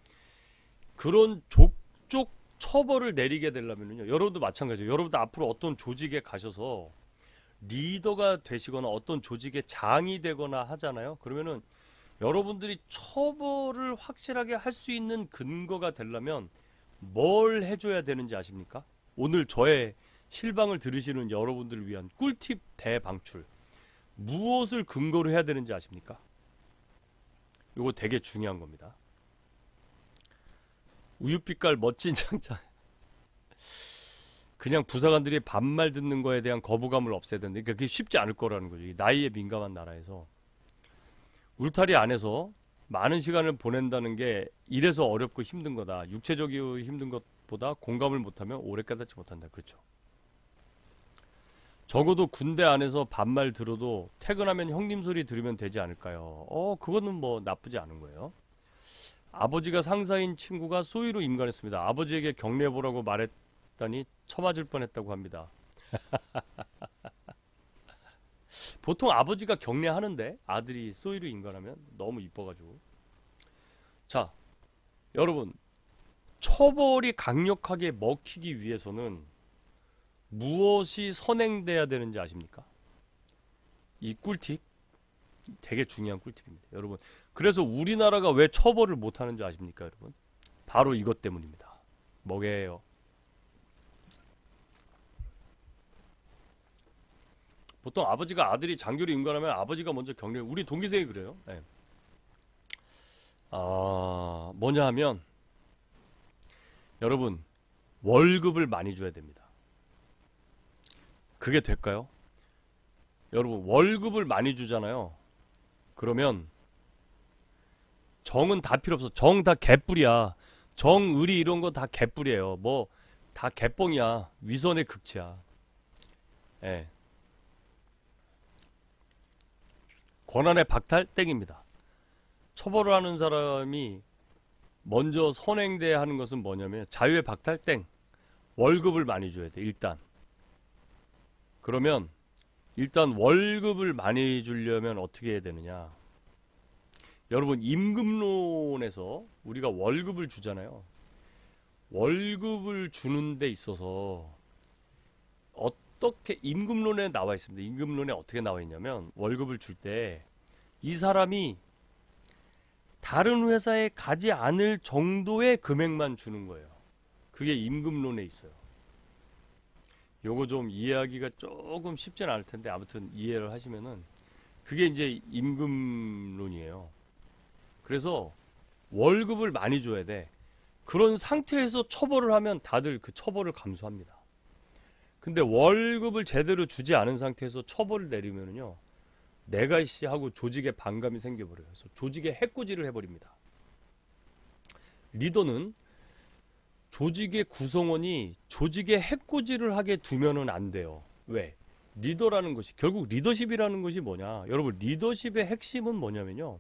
그런 족족 처벌을 내리게 되려면요. 여러분도 마찬가지예요. 여러분도 앞으로 어떤 조직에 가셔서 리더가 되시거나 어떤 조직의 장이 되거나 하잖아요. 그러면은 여러분들이 처벌을 확실하게 할 수 있는 근거가 되려면 뭘 해줘야 되는지 아십니까? 오늘 저의 실방을 들으시는 여러분들을 위한 꿀팁 대방출. 무엇을 근거로 해야 되는지 아십니까? 이거 되게 중요한 겁니다. 우유빛깔 멋진 장자. 그냥 부사관들이 반말 듣는 거에 대한 거부감을 없애야 된다. 그러니까 그게 쉽지 않을 거라는 거죠. 이 나이에 민감한 나라에서. 울타리 안에서 많은 시간을 보낸다는 게 이래서 어렵고 힘든 거다. 육체적이고 힘든 것보다 공감을 못하면 오래 깨닫지 못한다. 그렇죠. 적어도 군대 안에서 반말 들어도 퇴근하면 형님 소리 들으면 되지 않을까요? 그거는 뭐 나쁘지 않은 거예요. 아버지가 상사인 친구가 소위로 임관했습니다. 아버지에게 격려해보라고 말했더니 처맞을 뻔했다고 합니다. 보통 아버지가 격려하는데 아들이 소위로 임관하면 너무 이뻐가지고. 자, 여러분, 처벌이 강력하게 먹히기 위해서는 무엇이 선행돼야 되는지 아십니까? 이 꿀팁 되게 중요한 꿀팁입니다. 여러분, 그래서 우리나라가 왜 처벌을 못하는지 아십니까? 여러분, 바로 이것 때문입니다. 뭐게요? 보통 아버지가 아들이 장교를 임관하면 아버지가 먼저 격려. 우리 동기생이 그래요. 네. 뭐냐 하면 여러분, 월급을 많이 줘야 됩니다. 그게 될까요? 여러분, 월급을 많이 주잖아요. 그러면 정은 다 필요 없어. 정 다 개뿔이야. 정, 의리 이런 거 다 개뿔이에요. 뭐 다 개뻥이야. 위선의 극치야. 예. 권한의 박탈 땡입니다. 처벌을 하는 사람이 먼저 선행돼야 하는 것은 뭐냐면 자유의 박탈 땡. 월급을 많이 줘야 돼. 일단 그러면 일단 월급을 많이 주려면 어떻게 해야 되느냐? 여러분, 임금론에서 우리가 월급을 주잖아요. 월급을 주는 데 있어서 어떻게 임금론에 나와 있습니다. 임금론에 어떻게 나와 있냐면 월급을 줄 때 이 사람이 다른 회사에 가지 않을 정도의 금액만 주는 거예요. 그게 임금론에 있어요. 요거 좀 이해하기가 조금 쉽지는 않을 텐데 아무튼 이해를 하시면은 그게 이제 임금론이에요. 그래서 월급을 많이 줘야 돼. 그런 상태에서 처벌을 하면 다들 그 처벌을 감수합니다. 근데 월급을 제대로 주지 않은 상태에서 처벌을 내리면은요, 내가 씨 하고 조직에 반감이 생겨버려요. 그래서 조직에 해코지를 해버립니다. 리더는 조직의 구성원이 조직에 해코지를 하게 두면은 안 돼요. 왜? 리더라는 것이, 결국 리더십이라는 것이 뭐냐? 여러분, 리더십의 핵심은 뭐냐면요,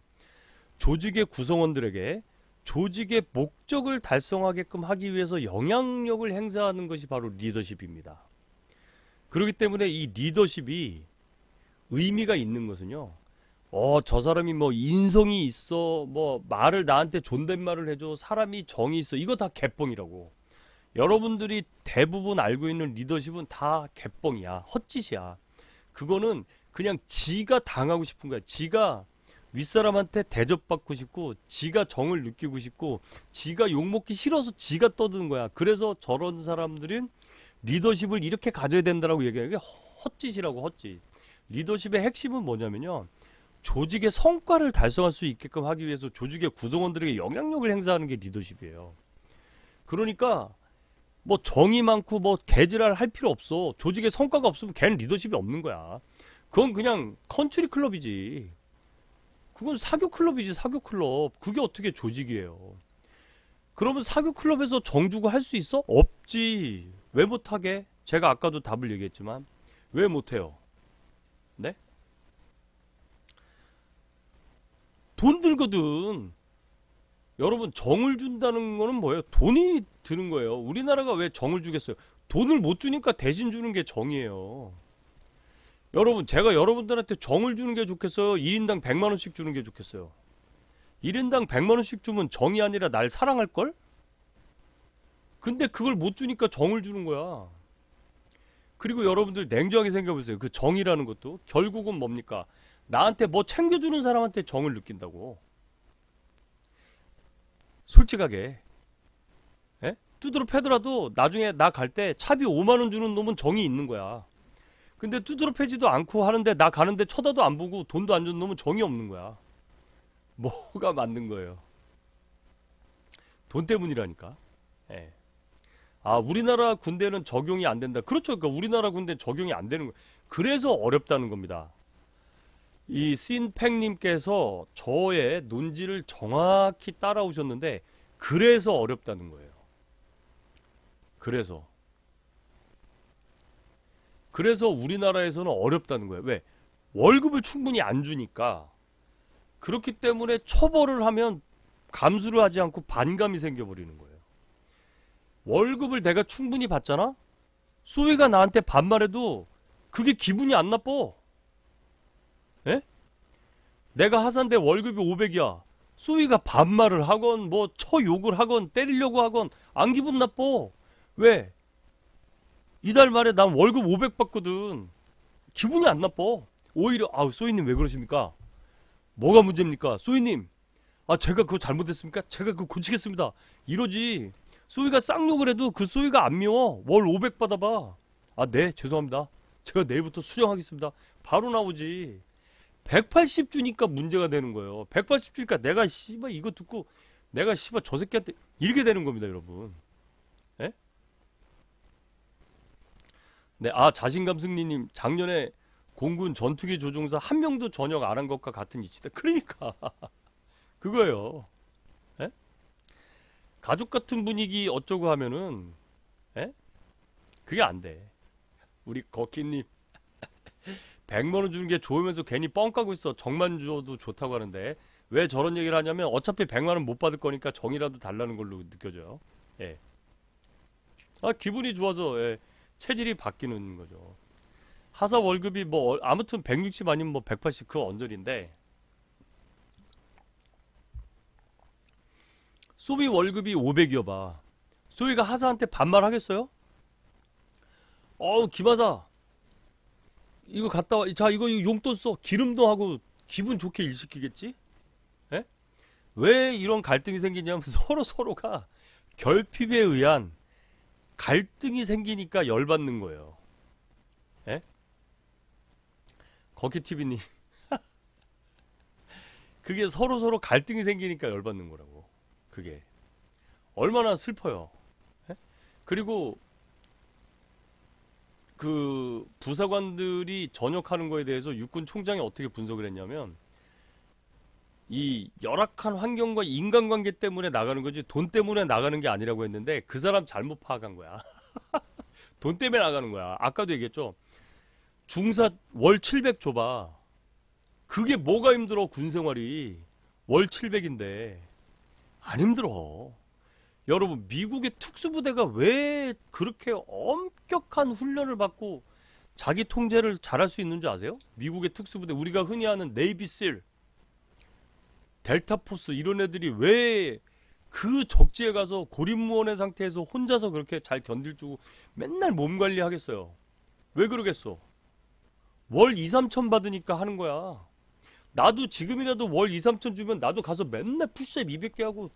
조직의 구성원들에게 조직의 목적을 달성하게끔 하기 위해서 영향력을 행사하는 것이 바로 리더십입니다. 그렇기 때문에 이 리더십이 의미가 있는 것은요, 저 사람이 뭐 인성이 있어, 뭐 말을 나한테 존댓말을 해줘, 사람이 정이 있어, 이거 다 개뻥이라고. 여러분들이 대부분 알고 있는 리더십은 다 개뻥이야. 헛짓이야. 그거는 그냥 지가 당하고 싶은 거야. 지가 윗사람한테 대접받고 싶고, 지가 정을 느끼고 싶고, 지가 욕먹기 싫어서 지가 떠드는 거야. 그래서 저런 사람들은 리더십을 이렇게 가져야 된다라고 얘기하는 게 헛짓이라고. 헛짓. 리더십의 핵심은 뭐냐면요, 조직의 성과를 달성할 수 있게끔 하기 위해서 조직의 구성원들에게 영향력을 행사하는 게 리더십이에요. 그러니까 뭐 정이 많고 뭐 개지랄 할 필요 없어. 조직의 성과가 없으면 걔는 리더십이 없는 거야. 그건 그냥 컨트리 클럽이지. 그건 사교 클럽이지, 사교 클럽. 그게 어떻게 조직이에요? 그러면 사교 클럽에서 정 주고 할 수 있어? 없지. 왜 못하게? 제가 아까도 답을 얘기했지만 왜 못해요? 네? 돈 들거든. 여러분, 정을 준다는 거는 뭐예요? 돈이 드는 거예요. 우리나라가 왜 정을 주겠어요? 돈을 못 주니까 대신 주는 게 정이에요. 여러분, 제가 여러분들한테 정을 주는 게 좋겠어요? 1인당 100만원씩 주는 게 좋겠어요? 1인당 100만원씩 주면 정이 아니라 날 사랑할걸? 근데 그걸 못 주니까 정을 주는 거야. 그리고 여러분들 냉정하게 생각해보세요. 그 정이라는 것도 결국은 뭡니까? 나한테 뭐 챙겨주는 사람한테 정을 느낀다고. 솔직하게. 에? 두드러 패더라도 나중에 나 갈 때 차비 5만원 주는 놈은 정이 있는 거야. 근데 두드러 패지도 않고 하는데 나 가는데 쳐다도 안 보고 돈도 안 주는 놈은 정이 없는 거야. 뭐가 맞는 거예요? 돈 때문이라니까. 예. 아, 우리나라 군대는 적용이 안 된다. 그렇죠. 그러니까 우리나라 군대는 적용이 안 되는 거예요. 그래서 어렵다는 겁니다. 이 씬팽님께서 저의 논지를 정확히 따라오셨는데 그래서 어렵다는 거예요. 그래서 우리나라에서는 어렵다는 거예요. 왜? 월급을 충분히 안 주니까. 그렇기 때문에 처벌을 하면 감수를 하지 않고 반감이 생겨버리는 거예요. 월급을 내가 충분히 받잖아? 소위가 나한테 반말해도 그게 기분이 안 나빠. 에? 내가 하산대 월급이 500이야. 소위가 반말을 하건 뭐 쳐욕을 하건 때리려고 하건 안 기분 나빠. 왜? 이달 말에 난 월급 500 받거든. 기분이 안 나빠. 오히려 아우, 소위님 왜 그러십니까? 뭐가 문제입니까? 소위님, 아 제가 그거 잘못했습니까? 제가 그거 고치겠습니다. 이러지. 소위가 쌍욕을 해도 그 소위가 안 미워. 월 500 받아봐. 아, 네, 죄송합니다. 제가 내일부터 수정하겠습니다. 바로 나오지. 180 주니까 문제가 되는 거예요. 180 주니까 내가 씨발 이거 듣고 내가 씨발 저 새끼한테 이렇게 되는 겁니다, 여러분. 예? 네, 아, 자신감 승리님, 작년에 공군 전투기 조종사 한 명도 전역 안 한 것과 같은 이치다. 그러니까 그거예요. 예? 가족 같은 분위기 어쩌고 하면은, 예? 그게 안 돼. 우리 거키님 100만원 주는 게 좋으면서 괜히 뻥 까고 있어. 정만 줘도 좋다고 하는데 왜 저런 얘기를 하냐면 어차피 100만원 못 받을 거니까 정이라도 달라는 걸로 느껴져요. 예. 아, 기분이 좋아서, 예, 체질이 바뀌는 거죠. 하사 월급이 뭐 아무튼 160 아니면 뭐 180 그 언저리인데 소비 월급이 500이어 봐. 소비가 하사한테 반말하겠어요? 김하사 이거 갔다 와. 자 이거 용돈 써. 기름도 하고 기분 좋게 일 시키겠지? 에? 왜 이런 갈등이 생기냐면 서로가 결핍에 의한 갈등이 생기니까 열받는 거예요. 에? 거키TV님 그게 서로 갈등이 생기니까 열받는 거라고. 그게 얼마나 슬퍼요. 에? 그리고 그 부사관들이 전역하는 거에 대해서 육군 총장이 어떻게 분석을 했냐면 이 열악한 환경과 인간관계 때문에 나가는 거지 돈 때문에 나가는 게 아니라고 했는데 그 사람 잘못 파악한 거야. 돈 때문에 나가는 거야. 아까도 얘기했죠. 중사 월 700 줘봐. 그게 뭐가 힘들어 군생활이. 월 700인데 안 힘들어. 여러분 미국의 특수부대가 왜 그렇게 엄격한 훈련을 받고 자기 통제를 잘할 수 있는 줄 아세요? 미국의 특수부대 우리가 흔히 아는 네이비실 델타포스 이런 애들이 왜 그 적지에 가서 고립무원의 상태에서 혼자서 그렇게 잘 견딜 줄 맨날 몸 관리하겠어요. 왜 그러겠어? 월 2, 3천 받으니까 하는 거야. 나도 지금이라도 월 2, 3천 주면 나도 가서 맨날 푸시업 200개 하고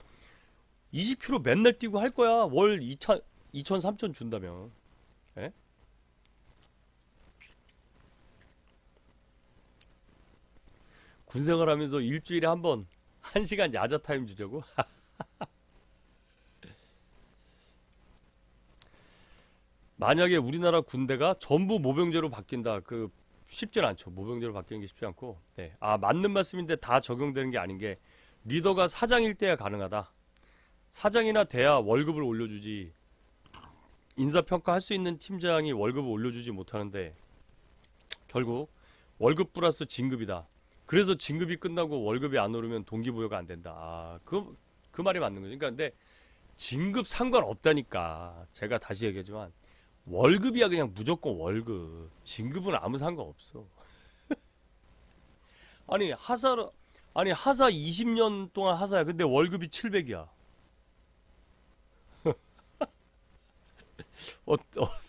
20km 맨날 뛰고 할 거야. 월 2천, 2천, 3천 준다면. 에? 군생활 하면서 일주일에 한 번, 1시간 야자 타임 주자고? 만약에 우리나라 군대가 전부 모병제로 바뀐다. 쉽진 않죠. 모병제로 바뀌는 게 쉽지 않고. 네. 맞는 말씀인데 다 적용되는 게 아닌 게 리더가 사장일 때야 가능하다. 사장이나 돼야 월급을 올려주지. 인사평가 할 수 있는 팀장이 월급을 올려주지 못하는데 결국 월급 플러스 진급이다. 그래서 진급이 끝나고 월급이 안 오르면 동기부여가 안 된다. 그 말이 맞는 거죠. 그러니까 근데 진급 상관없다니까. 제가 다시 얘기하지만 월급이야 그냥 무조건 월급. 진급은 아무 상관없어. 아니 하사 20년 동안 하사야. 근데 월급이 700이야.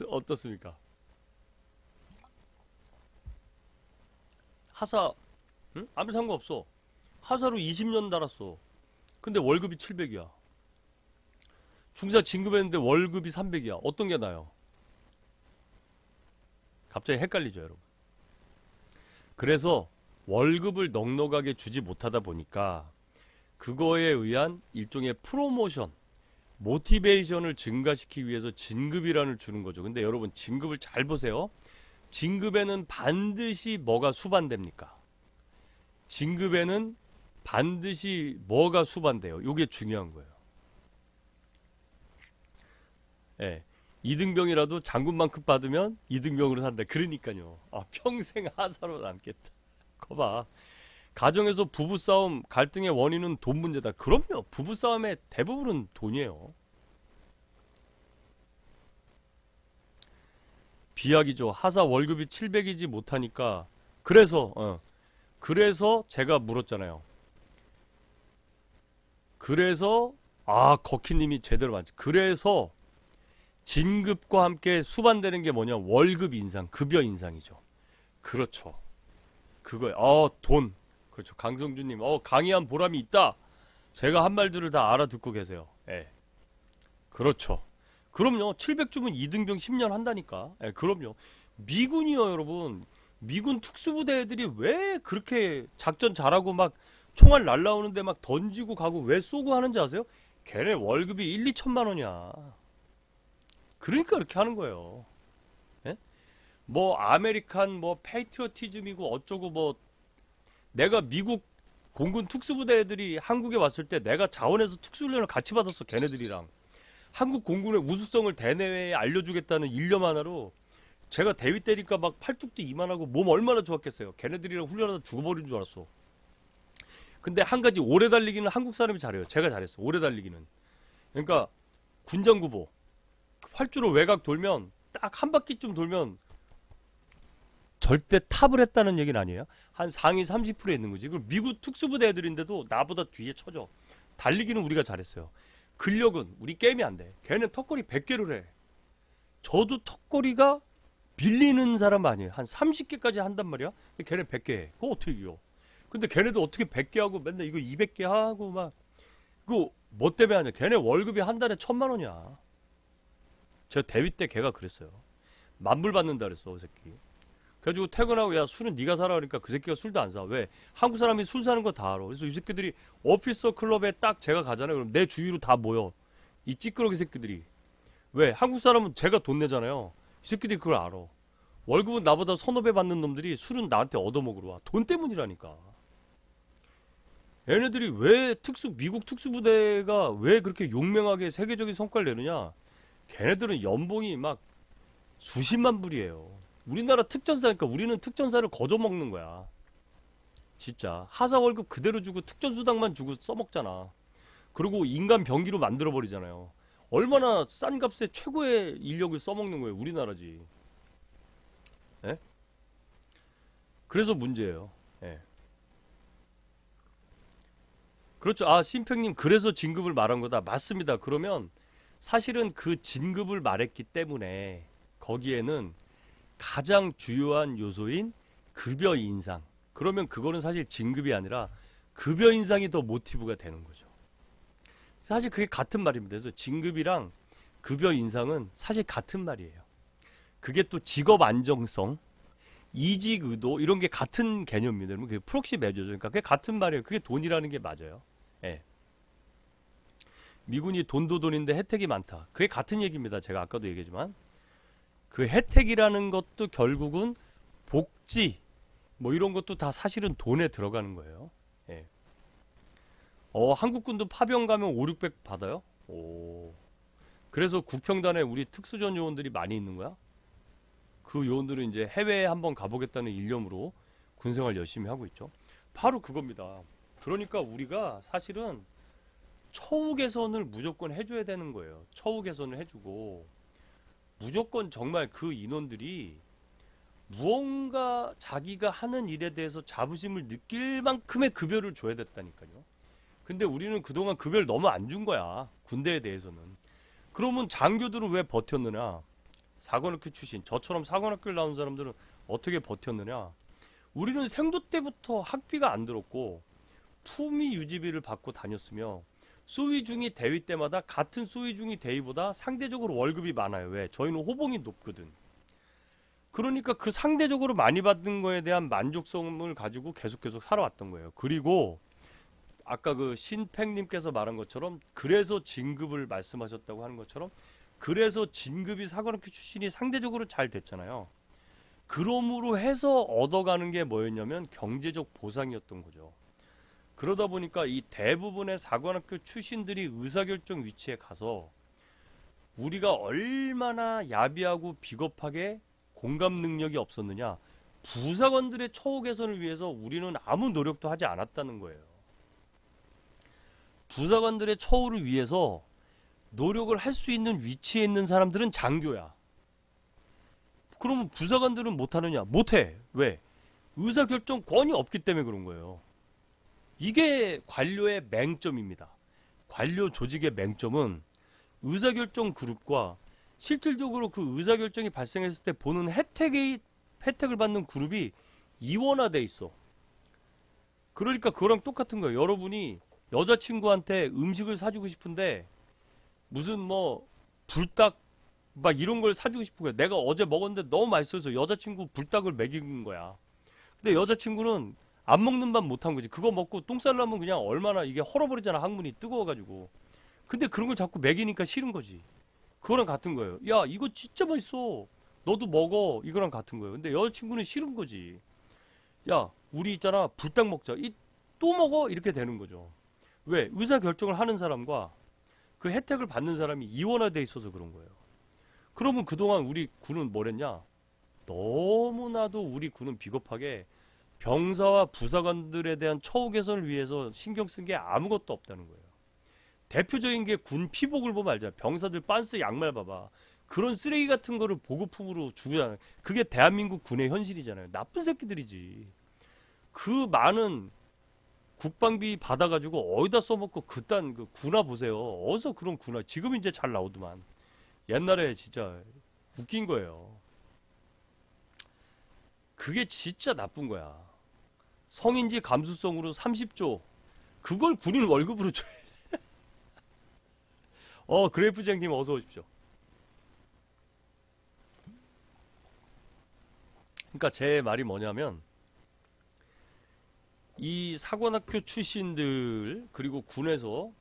어떻습니까? 하사 응? 아무 상관없어. 하사로 20년 달았어. 근데 월급이 700이야. 중사 진급했는데 월급이 300이야. 어떤 게 나아요? 갑자기 헷갈리죠, 여러분. 그래서 월급을 넉넉하게 주지 못하다 보니까 그거에 의한 일종의 프로모션, 모티베이션을 증가시키기 위해서 진급이란을 주는 거죠. 근데 여러분 진급을 잘 보세요. 진급에는 반드시 뭐가 수반됩니까? 진급에는 반드시 뭐가 수반돼요? 이게 중요한 거예요. 예. 2등병이라도 장군만큼 받으면 2등병으로 산다. 그러니까요. 평생 하사로 남겠다. 거봐. 가정에서 부부싸움 갈등의 원인은 돈 문제다. 그럼요. 부부싸움의 대부분은 돈이에요. 비약이죠. 하사 월급이 700이지 못하니까 그래서 제가 물었잖아요. 그래서 거키님이 제대로 맞죠. 그래서 진급과 함께 수반되는 게 뭐냐? 월급 인상, 급여 인상이죠. 그렇죠. 그거예요. 돈. 그렇죠. 강성준님, 강의한 보람이 있다. 제가 한 말들을 다 알아듣고 계세요. 예. 그렇죠. 그럼요. 700 주면 2등병 10년 한다니까. 예, 그럼요. 미군이요, 여러분. 미군 특수부대 애들이 왜 그렇게 작전 잘하고 막 총알 날라오는데 막 던지고 가고 왜 쏘고 하는지 아세요? 걔네 월급이 1, 2천만 원이야. 그러니까 그렇게 하는 거예요. 예? 뭐 아메리칸 뭐 페이트리어티즘이고 어쩌고 뭐 내가 미국 공군 특수부대 애들이 한국에 왔을 때 내가 자원에서 특수훈련을 같이 받았어. 걔네들이랑. 한국 공군의 우수성을 대내외에 알려주겠다는 일념 하나로 제가 대위 때리니까 막 팔뚝도 이만하고 몸 얼마나 좋았겠어요. 걔네들이랑 훈련하다 죽어버린 줄 알았어. 근데 한 가지 오래 달리기는 한국 사람이 잘해요. 제가 잘했어. 오래 달리기는. 그러니까 군장구보 활주로 외곽 돌면 딱 한 바퀴쯤 돌면 절대 탑을 했다는 얘기는 아니에요. 한 상위 30%에 있는 거지. 그리고 미국 특수부대 애들인데도 나보다 뒤에 쳐져. 달리기는 우리가 잘했어요. 근력은 우리 게임이 안 돼. 걔는 턱걸이 100개를 해. 저도 턱걸이가 빌리는 사람 아니에요. 한 30개까지 한단 말이야. 근데 걔네 100개 해. 그거 어떻게 이겨? 근데 걔네도 어떻게 100개 하고 맨날 이거 200개 하고 막 그거 뭐 때문에 하냐. 걔네 월급이 한 달에 1,000만 원이야. 제가 대위 때 걔가 그랬어요. 만불 받는다 그랬어, 그 새끼. 그래가지고 퇴근하고 야 술은 네가 사라 그러니까 그 새끼가 술도 안 사. 왜? 한국 사람이 술 사는 거 다 알아. 그래서 이 새끼들이 오피서 클럽에 딱 제가 가잖아요. 그럼 내 주위로 다 모여. 이 찌끄러기 새끼들이. 왜? 한국 사람은 제가 돈 내잖아요. 이 새끼들이 그걸 알아. 월급은 나보다 서너 배 받는 놈들이 술은 나한테 얻어먹으러 와. 돈 때문이라니까. 얘네들이 왜 미국 특수부대가 왜 그렇게 용맹하게 세계적인 성과를 내느냐? 걔네들은 연봉이 막 수십만 불이에요. 우리나라 특전사니까 우리는 특전사를 거저먹는 거야. 진짜 하사 월급 그대로 주고 특전수당만 주고 써먹잖아. 그리고 인간 병기로 만들어버리잖아요. 얼마나 싼 값에 최고의 인력을 써먹는 거예요. 우리나라지. 예? 그래서 문제예요. 예. 그렇죠. 아, 심평님 그래서 진급을 말한 거다. 맞습니다. 그러면 사실은 그 진급을 말했기 때문에 거기에는 가장 주요한 요소인 급여 인상. 그러면 그거는 사실 진급이 아니라 급여 인상이 더 모티브가 되는 거죠. 사실 그게 같은 말입니다. 그래서 진급이랑 급여 인상은 사실 같은 말이에요. 그게 또 직업 안정성, 이직 의도 이런 게 같은 개념입니다. 여러분 그게 프록시 매저죠. 그러니까 그게 같은 말이에요. 그게 돈이라는 게 맞아요. 예. 미군이 돈도 돈인데 혜택이 많다. 그게 같은 얘기입니다. 제가 아까도 얘기했지만 그 혜택이라는 것도 결국은 복지 뭐 이런 것도 다 사실은 돈에 들어가는 거예요. 예. 한국군도 파병 가면 5, 600 받아요? 오. 그래서 국평단에 우리 특수전 요원들이 많이 있는 거야? 그 요원들은 이제 해외에 한번 가보겠다는 일념으로 군생활 열심히 하고 있죠. 바로 그겁니다. 그러니까 우리가 사실은 처우 개선을 무조건 해줘야 되는 거예요. 처우 개선을 해주고 무조건 정말 그 인원들이 무언가 자기가 하는 일에 대해서 자부심을 느낄 만큼의 급여를 줘야 됐다니까요. 근데 우리는 그동안 급여를 너무 안 준 거야. 군대에 대해서는. 그러면 장교들은 왜 버텼느냐? 사관학교 출신, 저처럼 사관학교를 나온 사람들은 어떻게 버텼느냐? 우리는 생도 때부터 학비가 안 들었고 품위 유지비를 받고 다녔으며 소위중이 대위 때마다 같은 소위중이 대위보다 상대적으로 월급이 많아요. 왜? 저희는 호봉이 높거든. 그러니까 그 상대적으로 많이 받는 거에 대한 만족성을 가지고 계속 살아왔던 거예요. 그리고 아까 그 신팽님께서 말한 것처럼 그래서 진급을 말씀하셨다고 하는 것처럼 그래서 진급이 사관학교 출신이 상대적으로 잘 됐잖아요. 그럼으로 해서 얻어가는 게 뭐였냐면 경제적 보상이었던 거죠. 그러다 보니까 이 대부분의 사관학교 출신들이 의사결정 위치에 가서 우리가 얼마나 야비하고 비겁하게 공감 능력이 없었느냐. 부사관들의 처우 개선을 위해서 우리는 아무 노력도 하지 않았다는 거예요. 부사관들의 처우를 위해서 노력을 할 수 있는 위치에 있는 사람들은 장교야. 그러면 부사관들은 못하느냐? 못해. 왜? 의사결정권이 없기 때문에 그런 거예요. 이게 관료의 맹점입니다. 관료 조직의 맹점은 의사결정 그룹과 실질적으로 그 의사결정이 발생했을 때 보는 혜택을 받는 그룹이 이원화돼 있어. 그러니까 그거랑 똑같은 거예요. 여러분이 여자친구한테 음식을 사주고 싶은데 무슨 뭐 불닭 막 이런 걸 사주고 싶은 거야. 내가 어제 먹었는데 너무 맛있어서 여자친구 불닭을 먹인 거야. 근데 여자친구는 안 먹는 밥 못한 거지. 그거 먹고 똥 쌀라면 그냥 얼마나 이게 헐어버리잖아. 항문이 뜨거워가지고. 근데 그런 걸 자꾸 먹이니까 싫은 거지. 그거랑 같은 거예요. 야 이거 진짜 맛있어. 너도 먹어. 이거랑 같은 거예요. 근데 여자친구는 싫은 거지. 야 우리 있잖아 불닭 먹자. 또 먹어. 이렇게 되는 거죠. 왜? 의사결정을 하는 사람과 그 혜택을 받는 사람이 이원화돼 있어서 그런 거예요. 그러면 그동안 우리 군은 뭐랬냐? 너무나도 우리 군은 비겁하게 병사와 부사관들에 대한 처우 개선을 위해서 신경 쓴 게 아무것도 없다는 거예요. 대표적인 게 군 피복을 보면 알잖아. 병사들 빤스 양말 봐봐. 그런 쓰레기 같은 거를 보급품으로 주잖아요. 그게 대한민국 군의 현실이잖아요. 나쁜 새끼들이지. 그 많은 국방비 받아가지고 어디다 써먹고 그딴 그 군화 보세요. 어디서 그런 군화. 지금 이제 잘 나오더만. 옛날에 진짜 웃긴 거예요. 그게 진짜 나쁜 거야. 성인지 감수성으로 30조. 그걸 군인 월급으로 줘야 돼. 그래프장님 어서 오십시오. 그러니까 제 말이 뭐냐면 이 사관학교 출신들 그리고 군에서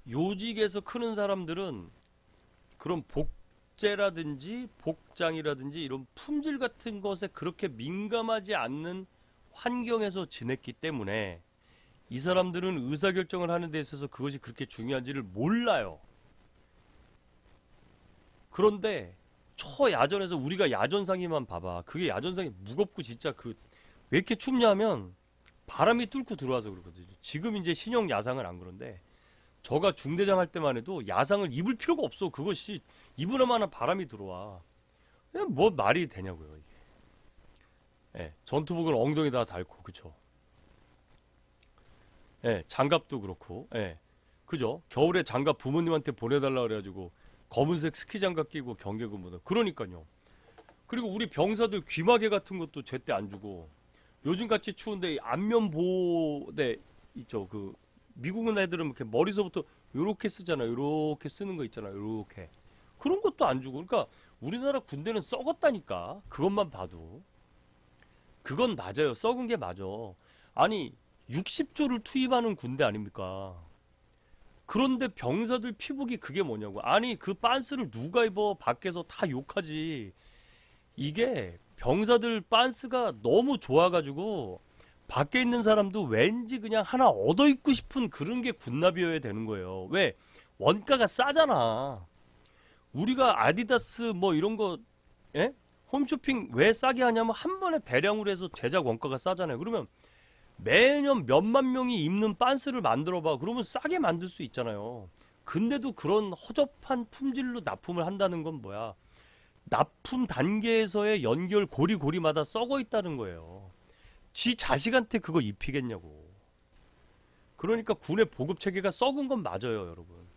요직에서 크는 사람들은 그런 복제라든지 복장이라든지 이런 품질 같은 것에 그렇게 민감하지 않는 환경에서 지냈기 때문에 이 사람들은 의사결정을 하는 데 있어서 그것이 그렇게 중요한지를 몰라요. 그런데 초야전에서 우리가 야전상이만 봐봐. 그게 야전상이 무겁고 진짜 왜 이렇게 춥냐면 바람이 뚫고 들어와서 그렇거든요. 지금 이제 신형 야상은 안 그런데 저가 중대장 할 때만 해도 야상을 입을 필요가 없어. 그것이 입으나 마나 바람이 들어와. 그냥 뭐 말이 되냐고요 이게. 예, 전투복은 엉덩이다 달고 그쵸. 예, 장갑도 그렇고 예, 그죠. 겨울에 장갑 부모님한테 보내달라 그래가지고 검은색 스키 장갑 끼고 경계 근무다. 그러니까요. 그리고 우리 병사들 귀마개 같은 것도 제때 안 주고 요즘같이 추운데 안면 보호대 있죠. 미국은 애들은 이렇게 머리서부터 요렇게 쓰잖아요. 요렇게 쓰는 거 있잖아요. 요렇게 그런 것도 안 주고. 그러니까 우리나라 군대는 썩었다니까. 그것만 봐도 그건 맞아요. 썩은 게 맞아. 아니 60조를 투입하는 군대 아닙니까? 그런데 병사들 피복이 그게 뭐냐고. 아니 그 빤스를 누가 입어. 밖에서 다 욕하지. 이게 병사들 빤스가 너무 좋아가지고 밖에 있는 사람도 왠지 그냥 하나 얻어 입고 싶은 그런 게 군납이어야 되는 거예요. 왜? 원가가 싸잖아. 우리가 아디다스 뭐 이런 거 예? 홈쇼핑 왜 싸게 하냐면 한 번에 대량으로 해서 제작 원가가 싸잖아요. 그러면 매년 몇만 명이 입는 빤스를 만들어봐. 그러면 싸게 만들 수 있잖아요. 근데도 그런 허접한 품질로 납품을 한다는 건 뭐야? 납품 단계에서의 연결 고리고리마다 썩어 있다는 거예요. 지 자식한테 그거 입히겠냐고. 그러니까 군의 보급 체계가 썩은 건 맞아요, 여러분.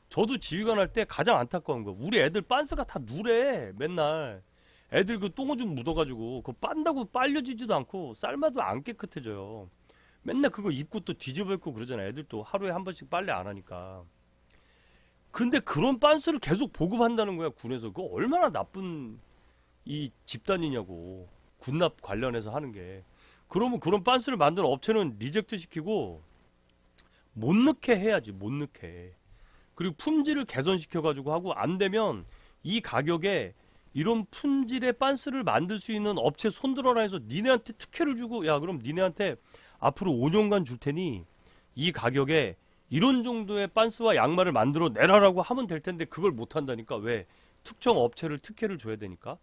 저도 지휘관 할 때 가장 안타까운 거, 우리 애들 빤스가 다 누래. 맨날 애들 그 똥오줌 묻어가지고 그거 빤다고 빨려지지도 않고 삶아도 안 깨끗해져요. 맨날 그거 입고 또 뒤집어 입고 그러잖아. 애들 또 하루에 한 번씩 빨래 안 하니까. 근데 그런 빤스를 계속 보급한다는 거야, 군에서. 그거 얼마나 나쁜 이 집단이냐고. 군납 관련해서 하는 게. 그러면 그런 빤스를 만드는 업체는 리젝트 시키고 못 넣게 해야지. 못 넣게. 그리고 품질을 개선시켜가지고 하고, 안 되면 이 가격에 이런 품질의 빤스를 만들 수 있는 업체 손들어라 해서 니네한테 특혜를 주고, 야 그럼 니네한테 앞으로 5년간 줄 테니 이 가격에 이런 정도의 빤스와 양말을 만들어 내라라고 하면 될 텐데 그걸 못 한다니까. 왜? 특정 업체를 특혜를 줘야 되니까.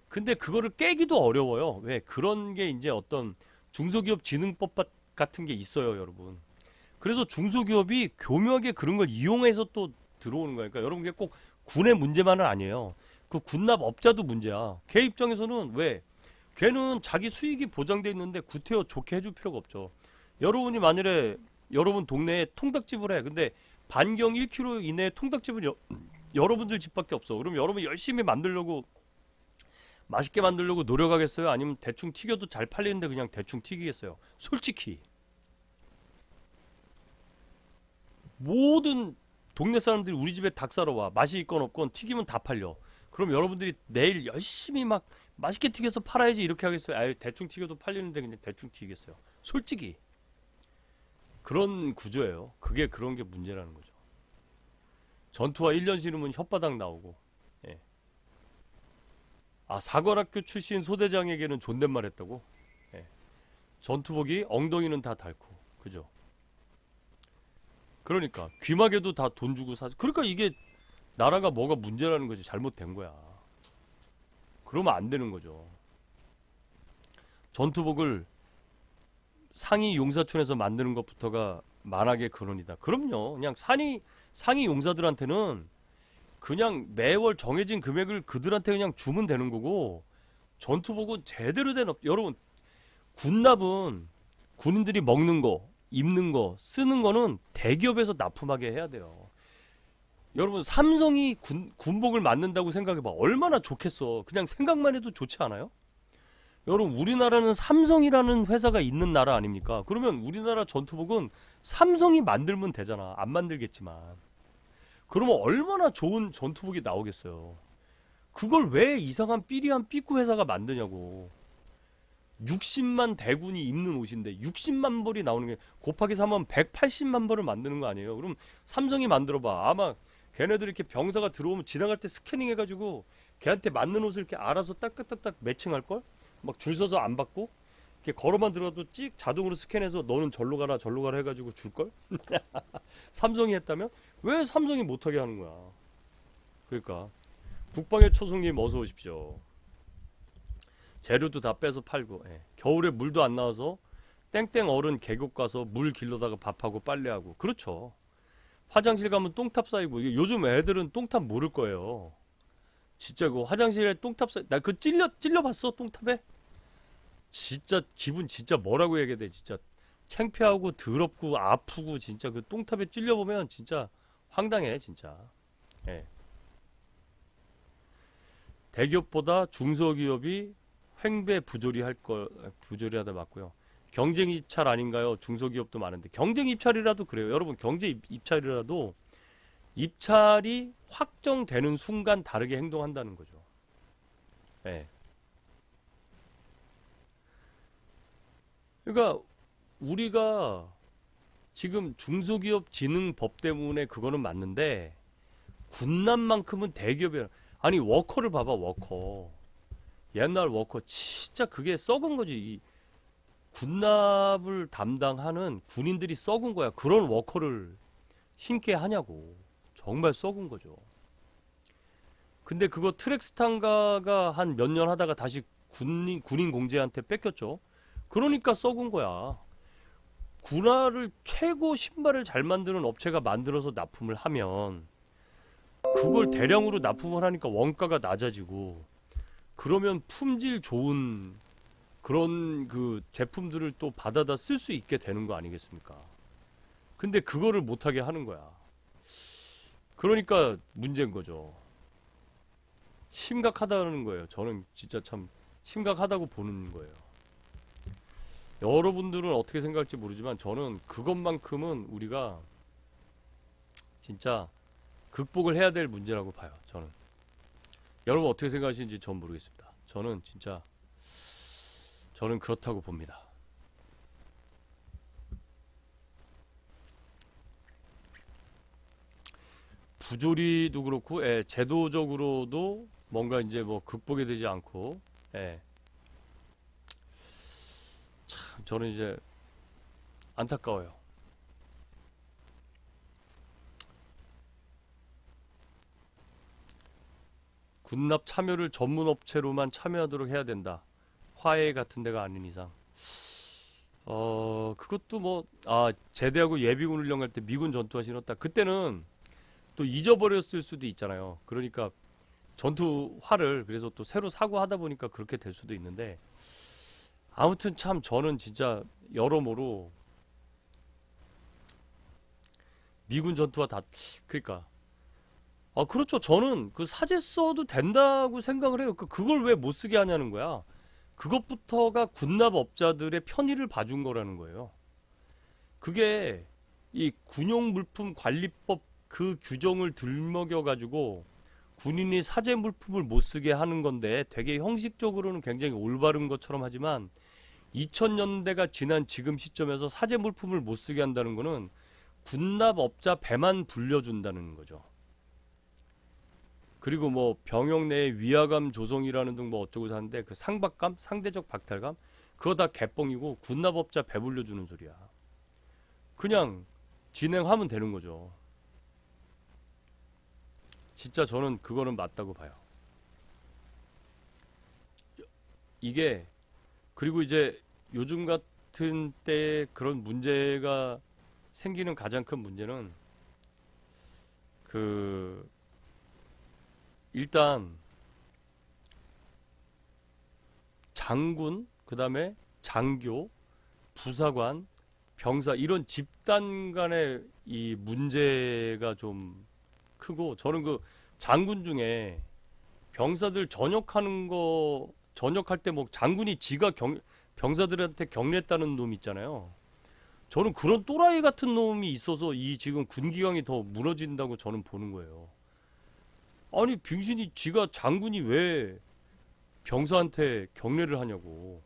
근데 그거를 깨기도 어려워요. 왜? 그런 게 이제 어떤 중소기업 진흥법 같은 게 있어요, 여러분. 그래서 중소기업이 교묘하게 그런 걸 이용해서 또 들어오는 거니까. 여러분, 그게 꼭 군의 문제만은 아니에요. 그 군납업자도 문제야. 걔 입장에서는 왜? 걔는 자기 수익이 보장돼 있는데 구태여 좋게 해줄 필요가 없죠. 여러분이 만일에 여러분 동네에 통닭집을 해. 근데 반경 1km 이내에 통닭집은 여러분들 집밖에 없어. 그럼 여러분 열심히 만들려고, 맛있게 만들려고 노력하겠어요? 아니면 대충 튀겨도 잘 팔리는데 그냥 대충 튀기겠어요? 솔직히 모든 동네 사람들이 우리 집에 닭 사러 와. 맛이 있건 없건 튀기면 다 팔려. 그럼 여러분들이 내일 열심히 막 맛있게 튀겨서 팔아야지 이렇게 하겠어요? 아유, 대충 튀겨도 팔리는데 그냥 대충 튀기겠어요? 솔직히 그런 구조예요. 그게 그런 게 문제라는 거죠. 전투와 1년 싫으면 혓바닥 나오고. 예. 아, 사관학교 출신 소대장에게는 존댓말 했다고? 예. 전투복이 엉덩이는 다 닳고. 그죠? 그러니까 귀마개도 다 돈 주고 사. 그러니까 이게 나라가 뭐가 문제라는 거지. 잘못된 거야. 그러면 안 되는 거죠. 전투복을 상위 용사촌에서 만드는 것부터가 만악의 근원이다. 그럼요. 그냥 상위 용사들한테는 그냥 매월 정해진 금액을 그들한테 그냥 주면 되는 거고, 전투복은 제대로 된 여러분, 군납은 군인들이 먹는 거, 입는 거, 쓰는 거는 대기업에서 납품하게 해야 돼요. 여러분, 삼성이 군복을 만든다고 생각해봐. 얼마나 좋겠어. 그냥 생각만 해도 좋지 않아요? 여러분, 우리나라는 삼성이라는 회사가 있는 나라 아닙니까? 그러면 우리나라 전투복은 삼성이 만들면 되잖아. 안 만들겠지만. 그러면 얼마나 좋은 전투복이 나오겠어요. 그걸 왜 이상한 삐리한 삐꾸 회사가 만드냐고. 60만 대군이 입는 옷인데 60만 벌이 나오는 게 곱하기 3하면 180만 벌을 만드는 거 아니에요? 그럼 삼성이 만들어봐. 아마 걔네들 이렇게 병사가 들어오면 지나갈 때 스캐닝 해가지고 걔한테 맞는 옷을 이렇게 알아서 딱딱딱딱 매칭할걸? 막 줄 서서 안 받고 이렇게 걸어만 들어도 찍 자동으로 스캔해서 너는 절로 가라 해가지고 줄걸? 삼성이 했다면? 왜 삼성이 못하게 하는 거야? 그러니까 국방의 초승님 어서 오십시오. 재료도 다 빼서 팔고, 예. 겨울에 물도 안 나와서 땡땡 어른 계곡 가서 물 길러다가 밥하고 빨래하고. 그렇죠. 화장실 가면 똥탑 쌓이고. 요즘 애들은 똥탑 모를 거예요. 진짜 그 화장실에 똥탑 쌓이, 나 그 찔려봤어 똥탑에? 진짜 기분 진짜 뭐라고 얘기해야 돼. 진짜 창피하고 더럽고 아프고. 진짜 그 똥탑에 찔려보면 진짜 황당해 진짜. 예. 대기업보다 중소기업이 횡배 부조리하다 맞고요. 경쟁 입찰 아닌가요? 중소기업도 많은데 경쟁 입찰이라도 그래요. 여러분, 경쟁 입찰이라도 입찰이 확정되는 순간 다르게 행동한다는 거죠. 네. 그러니까 우리가 지금 중소기업 진흥법 때문에 그거는 맞는데 군남만큼은 대기업이 아니 워커를 봐봐. 워커 옛날 워커 진짜 그게 썩은 거지. 이 군납을 담당하는 군인들이 썩은 거야. 그런 워커를 신게 하냐고. 정말 썩은 거죠. 근데 그거 트랙스탄가가 한 몇 년 하다가 다시 군인 공제한테 뺏겼죠. 그러니까 썩은 거야. 군화를 최고 신발을 잘 만드는 업체가 만들어서 납품을 하면 그걸 대량으로 납품을 하니까 원가가 낮아지고, 그러면 품질 좋은 그런 그 제품들을 또 받아다 쓸 수 있게 되는 거 아니겠습니까? 근데 그거를 못하게 하는 거야. 그러니까 문제인 거죠. 심각하다는 거예요. 저는 진짜 참 심각하다고 보는 거예요. 여러분들은 어떻게 생각할지 모르지만 저는 그것만큼은 우리가 진짜 극복을 해야 될 문제라고 봐요. 저는. 여러분 어떻게 생각하시는지 전 모르겠습니다. 저는 진짜 저는 그렇다고 봅니다. 부조리도 그렇고, 예, 제도적으로도 뭔가 이제 뭐 극복이 되지 않고, 예. 참 저는 이제 안타까워요. 군납 참여를 전문 업체로만 참여하도록 해야 된다. 화해 같은 데가 아닌 이상. 그것도 뭐, 제대하고 예비군 훈련할 때 미군 전투화 신었다. 그때는 또 잊어버렸을 수도 있잖아요. 그러니까 전투화를 그래서 또 새로 사고 하다 보니까 그렇게 될 수도 있는데, 아무튼 참 저는 진짜 여러모로 미군 전투화 다, 그러니까 그렇죠. 저는 그 사제 써도 된다고 생각을 해요. 그걸 왜 못 쓰게 하냐는 거야. 그것부터가 군납업자들의 편의를 봐준 거라는 거예요. 그게 이 군용 물품 관리법 그 규정을 들먹여 가지고 군인이 사제 물품을 못 쓰게 하는 건데, 되게 형식적으로는 굉장히 올바른 것처럼 하지만 2000년대가 지난 지금 시점에서 사제 물품을 못 쓰게 한다는 거는 군납업자 배만 불려준다는 거죠. 그리고 뭐 병역 내에 위화감 조성이라는 등 뭐 어쩌고 하는데, 그 상박감, 상대적 박탈감, 그거 다 개뻥이고 군납업자 배 불려주는 소리야. 그냥 진행하면 되는 거죠. 진짜 저는 그거는 맞다고 봐요. 이게, 그리고 이제 요즘 같은 때 그런 문제가 생기는 가장 큰 문제는 그 일단 장군, 그 다음에 장교, 부사관, 병사 이런 집단 간의 이 문제가 좀 크고, 저는 그 장군 중에 병사들 전역할 때 뭐 장군이 지가 병사들한테 격려했다는 놈 있잖아요. 저는 그런 또라이 같은 놈이 있어서 이 지금 군기강이 더 무너진다고 저는 보는 거예요. 아니 빙신이 지가 장군이 왜 병사한테 격려를 하냐고.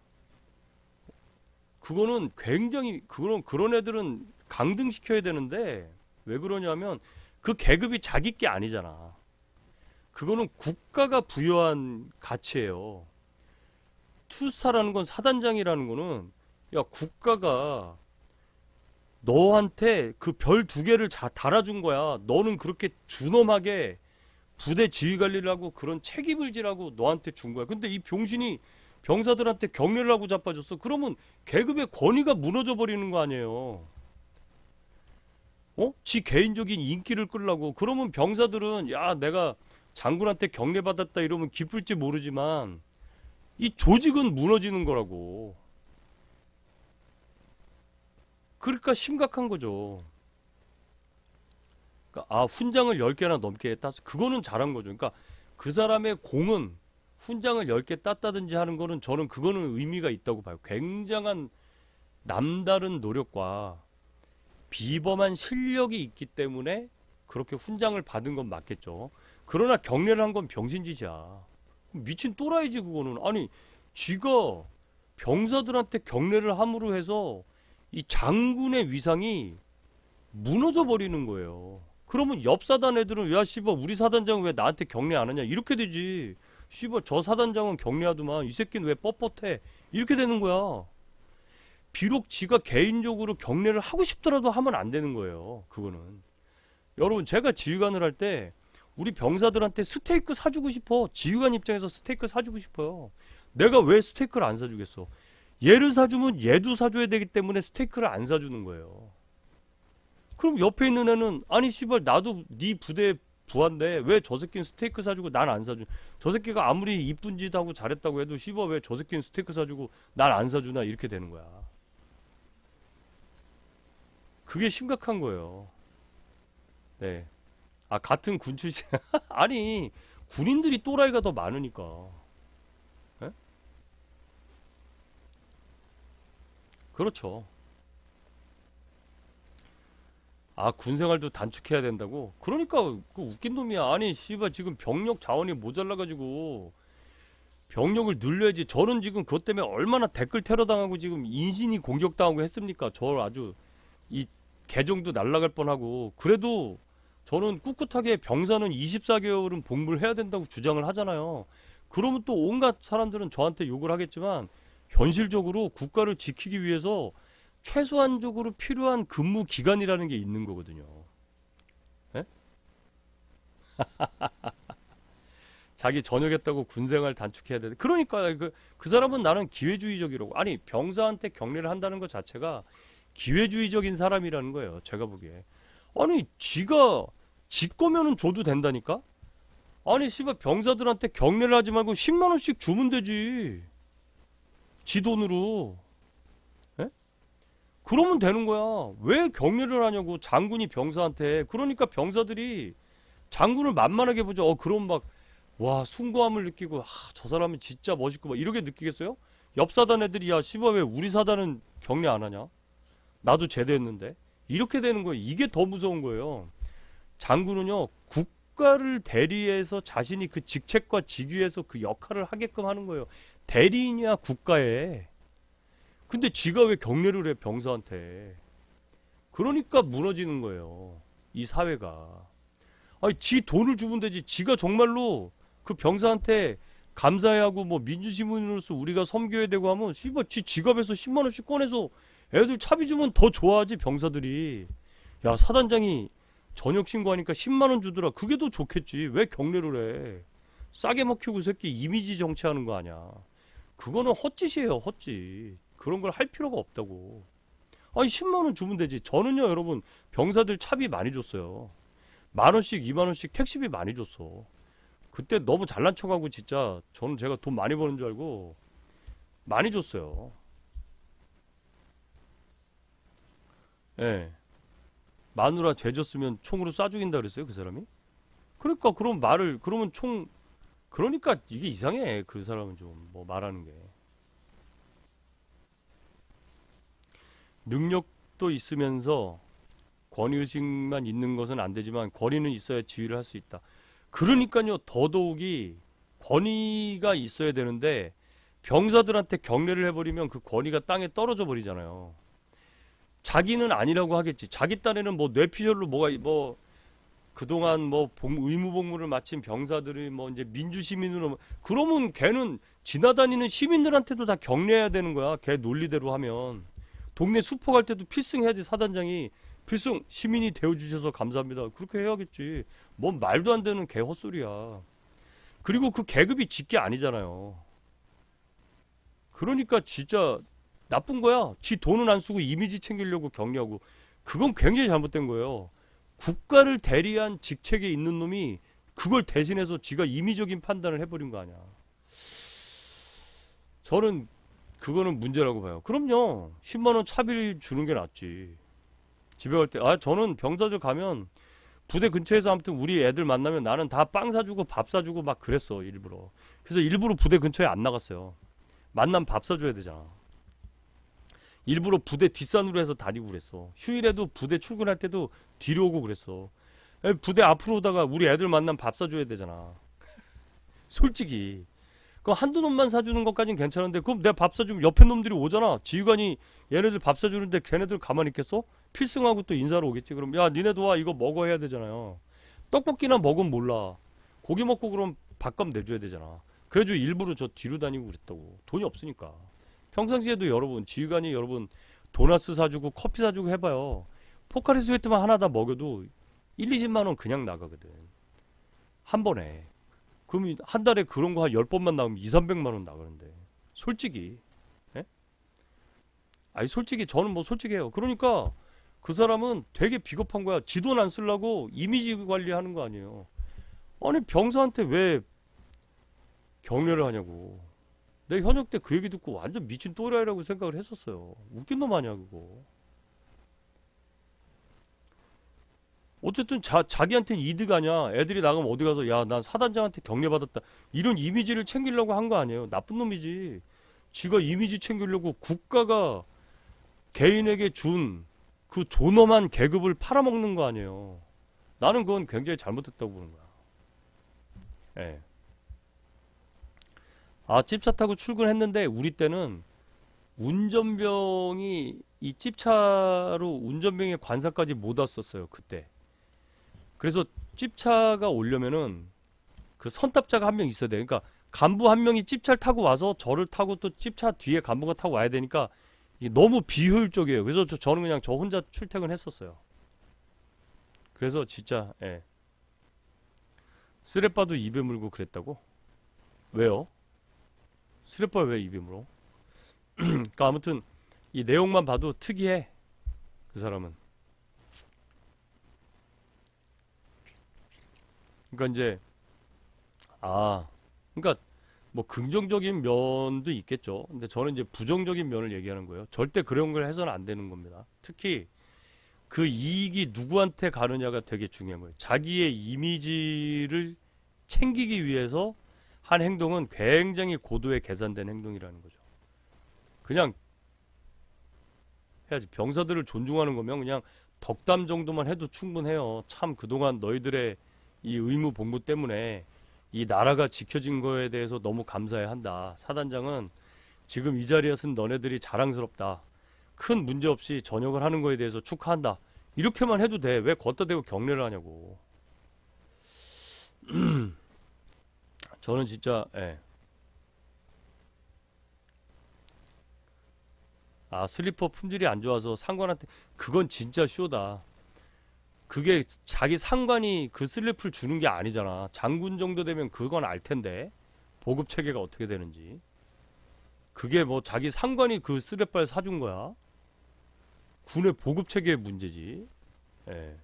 그거는 굉장히 그런 애들은 강등시켜야 되는데 왜 그러냐면 그 계급이 자기 게 아니잖아. 그거는 국가가 부여한 가치예요. 투사라는 건, 사단장이라는 거는 야 국가가 너한테 그 별 두 개를 달아준 거야. 너는 그렇게 준엄하게 부대 지휘 관리를 하고 그런 책임을 지라고 너한테 준 거야. 근데 이 병신이 병사들한테 격려를 하고 자빠졌어. 그러면 계급의 권위가 무너져 버리는 거 아니에요. 지 개인적인 인기를 끌려고. 그러면 병사들은 야 내가 장군한테 격려받았다 이러면 기쁠지 모르지만 이 조직은 무너지는 거라고. 그러니까 심각한 거죠. 그러니까 훈장을 10개나 넘게 땄어. 그거는 잘한 거죠. 그러니까 그 사람의 공은 훈장을 10개 땄다든지 하는 거는 저는 그거는 의미가 있다고 봐요. 굉장한 남다른 노력과 비범한 실력이 있기 때문에 그렇게 훈장을 받은 건 맞겠죠. 그러나 격려를 한 건 병신짓이야. 미친 또라이지 그거는. 아니 쥐가 병사들한테 격려를 함으로 해서 이 장군의 위상이 무너져 버리는 거예요. 그러면 옆 사단 애들은 야 씨발 우리 사단장은 왜 나한테 격려 안 하냐 이렇게 되지. 씨발 저 사단장은 격려하더만 이 새끼는 왜 뻣뻣해 이렇게 되는 거야. 비록 지가 개인적으로 격려를 하고 싶더라도 하면 안 되는 거예요. 그거는. 여러분 제가 지휘관을 할 때 우리 병사들한테 스테이크 사주고 싶어. 지휘관 입장에서 스테이크 사주고 싶어요. 내가 왜 스테이크를 안 사주겠어. 얘를 사주면 얘도 사줘야 되기 때문에 스테이크를 안 사주는 거예요. 그럼 옆에 있는 애는 아니 씨발 나도 네 부대 부하인데 왜 저 새끼는 스테이크 사주고 난 안 사주. 저 새끼가 아무리 이쁜 짓 하고 잘했다고 해도 씨발 왜 저 새끼는 스테이크 사주고 난 안 사주나 이렇게 되는 거야. 그게 심각한 거예요. 네. 아 같은 군 출신 아니 군인들이 또라이가 더 많으니까. 예? 그렇죠. 아 군생활도 단축해야 된다고? 그러니까 그 웃긴 놈이야. 아니 씨발 지금 병력 자원이 모자라가지고 병력을 늘려야지. 저는 지금 그것 때문에 얼마나 댓글 테러 당하고 지금 인신이 공격당하고 했습니까? 저 아주 이 계정도 날라갈 뻔하고. 그래도 저는 꿋꿋하게 병사는 24개월은 복무를 해야 된다고 주장을 하잖아요. 그러면 또 온갖 사람들은 저한테 욕을 하겠지만 현실적으로 국가를 지키기 위해서 최소한적으로 필요한 근무 기간이라는 게 있는 거거든요. 예? 자기 전역했다고 군생활 단축해야 되는데 그러니까 그 사람은 나는 기회주의적이라고. 아니 병사한테 격려를 한다는 것 자체가 기회주의적인 사람이라는 거예요. 제가 보기에. 아니 지가 지 거면은 줘도 된다니까. 아니 씨발 병사들한테 격려를 하지 말고 10만 원씩 주면 되지. 지 돈으로. 예? 그러면 되는 거야. 왜 격려를 하냐고 장군이 병사한테. 그러니까 병사들이 장군을 만만하게 보죠. 그럼 막 와 숭고함을 느끼고 저 사람은 진짜 멋있고 막 이렇게 느끼겠어요? 옆 사단 애들이 야 씨발 왜 우리 사단은 격려 안 하냐? 나도 제대했는데. 이렇게 되는 거예요. 이게 더 무서운 거예요. 장군은요 국가를 대리해서 자신이 그 직책과 직위에서 그 역할을 하게끔 하는 거예요. 대리인이야 국가에. 근데 지가 왜 격려를 해 병사한테. 그러니까 무너지는 거예요. 이 사회가. 아니 지 돈을 주면 되지. 지가 정말로 그 병사한테 감사해야 하고 뭐 민주시민으로서 우리가 섬겨야 되고 하면 씨발 지 지갑에서 10만 원씩 꺼내서 애들 차비 주면 더 좋아하지 병사들이. 야 사단장이 전역 신고하니까 10만 원 주더라. 그게 더 좋겠지. 왜 격려를 해. 싸게 먹히고 새끼 이미지 정치하는 거 아니야. 그거는 헛짓이에요. 헛짓. 그런 걸 할 필요가 없다고. 아니 10만 원 주면 되지. 저는요 여러분 병사들 차비 많이 줬어요. 만 원씩 2만 원씩 택시비 많이 줬어. 그때 너무 잘난 척하고 진짜 저는 제가 돈 많이 버는 줄 알고 많이 줬어요. 예. 마누라 죄졌으면 총으로 쏴 죽인다 그랬어요, 그 사람이? 그러니까 그럼 말을 그러면 총 그러니까 이게 이상해. 그 사람은 좀 뭐 말하는 게 능력도 있으면서 권위의식만 있는 것은 안 되지만 권위는 있어야 지휘를 할 수 있다. 그러니까요, 더더욱이 권위가 있어야 되는데 병사들한테 경례를 해버리면 그 권위가 땅에 떨어져 버리잖아요. 자기는 아니라고 하겠지. 자기 딴에는 뭐 뇌피셜로 뭐가 뭐 그동안 뭐 의무 복무를 마친 병사들이 뭐 이제 민주 시민으로 그러면 걔는 지나다니는 시민들한테도 다 경례해야 되는 거야. 걔 논리대로 하면 동네 슈퍼 갈 때도 필승해야지. 사단장이 필승 시민이 되어주셔서 감사합니다. 그렇게 해야겠지. 뭔 말도 안 되는 개 헛소리야. 그리고 그 계급이 직계 아니잖아요. 그러니까 진짜 나쁜 거야. 지 돈은 안 쓰고 이미지 챙기려고 격려하고. 그건 굉장히 잘못된 거예요. 국가를 대리한 직책에 있는 놈이 그걸 대신해서 지가 임의적인 판단을 해버린 거 아니야. 저는 그거는 문제라고 봐요. 그럼요. 10만원 차비를 주는 게 낫지. 집에 갈 때, 저는 병사들 가면 부대 근처에서 아무튼 우리 애들 만나면 나는 다 빵 사주고 밥 사주고 막 그랬어, 일부러. 그래서 일부러 부대 근처에 안 나갔어요. 만나면 밥 사줘야 되잖아. 일부러 부대 뒷산으로 해서 다니고 그랬어. 휴일에도 부대 출근할 때도 뒤로 오고 그랬어. 부대 앞으로 오다가 우리 애들 만나면 밥 사줘야 되잖아. 솔직히. 그 한두 놈만 사주는 것까진 괜찮은데 그럼 내가 밥 사주면 옆에 놈들이 오잖아. 지휘관이 얘네들 밥 사주는데 걔네들 가만히 있겠어? 필승하고 또 인사로 오겠지. 그럼 야 니네도 와 이거 먹어 해야 되잖아요. 떡볶이나 먹으면 몰라. 고기 먹고 그럼 밥값 내줘야 되잖아. 그래가지고 일부러 저 뒤로 다니고 그랬다고. 돈이 없으니까. 평상시에도 여러분 지휘관이 여러분 도나스 사주고 커피 사주고 해봐요. 포카리 스웨트만 하나 다 먹여도 1, 20만원 그냥 나가거든. 한 번에. 그럼 한 달에 그런 거 한 10번만 나오면 2, 300만원 나가는데. 솔직히. 예? 아니 솔직히 저는 뭐 솔직해요. 그러니까 그 사람은 되게 비겁한 거야. 지 돈 안 쓰려고 이미지 관리하는 거 아니에요. 아니 병사한테 왜 격려를 하냐고. 내 현역 때 그 얘기 듣고 완전 미친 또라이라고 생각을 했었어요. 웃긴 놈 아니야 그거. 어쨌든 자기한테는 이득 아니야. 애들이 나가면 어디 가서 야 난 사단장한테 격려받았다 이런 이미지를 챙기려고 한 거 아니에요. 나쁜 놈이지. 지가 이미지 챙기려고 국가가 개인에게 준 그 존엄한 계급을 팔아먹는 거 아니에요. 나는 그건 굉장히 잘못했다고 보는 거야. 예. 찝차 타고 출근했는데 우리 때는 운전병이 이 찝차로 운전병의 관사까지 못 왔었어요 그때. 그래서 찝차가 오려면은 그 선탑자가 한 명 있어야 돼. 그러니까 간부 한 명이 찝차를 타고 와서 저를 타고 또 찝차 뒤에 간부가 타고 와야 되니까 이게 너무 비효율적이에요. 그래서 저는 그냥 저 혼자 출퇴근했었어요. 그래서 진짜 예. 쓰레빠도 입에 물고 그랬다고? 왜요? 쓰레빠 왜 입에 물어? 그러니까 아무튼 이 내용만 봐도 특이해. 그 사람은. 그러니까 이제 그러니까 뭐 긍정적인 면도 있겠죠. 근데 저는 이제 부정적인 면을 얘기하는 거예요. 절대 그런 걸 해서는 안 되는 겁니다. 특히 그 이익이 누구한테 가느냐가 되게 중요한 거예요. 자기의 이미지를 챙기기 위해서 한 행동은 굉장히 고도의 계산된 행동이라는 거죠. 그냥 해야지. 병사들을 존중하는 거면 그냥 덕담 정도만 해도 충분해요. 참 그동안 너희들의 이 의무 복무 때문에 이 나라가 지켜진 거에 대해서 너무 감사해야 한다. 사단장은 지금 이 자리에 쓴 너네들이 자랑스럽다. 큰 문제 없이 전역을 하는 거에 대해서 축하한다. 이렇게만 해도 돼. 왜 걷다 대고 격려를 하냐고. 저는 진짜 슬리퍼 품질이 안 좋아서 상관한테 그건 진짜 쇼다. 그게 자기 상관이 그 슬리퍼를 주는 게 아니잖아. 장군 정도 되면 그건 알 텐데 보급 체계가 어떻게 되는지. 그게 뭐 자기 상관이 그 슬리퍼를 사준 거야. 군의 보급 체계의 문제지. 예.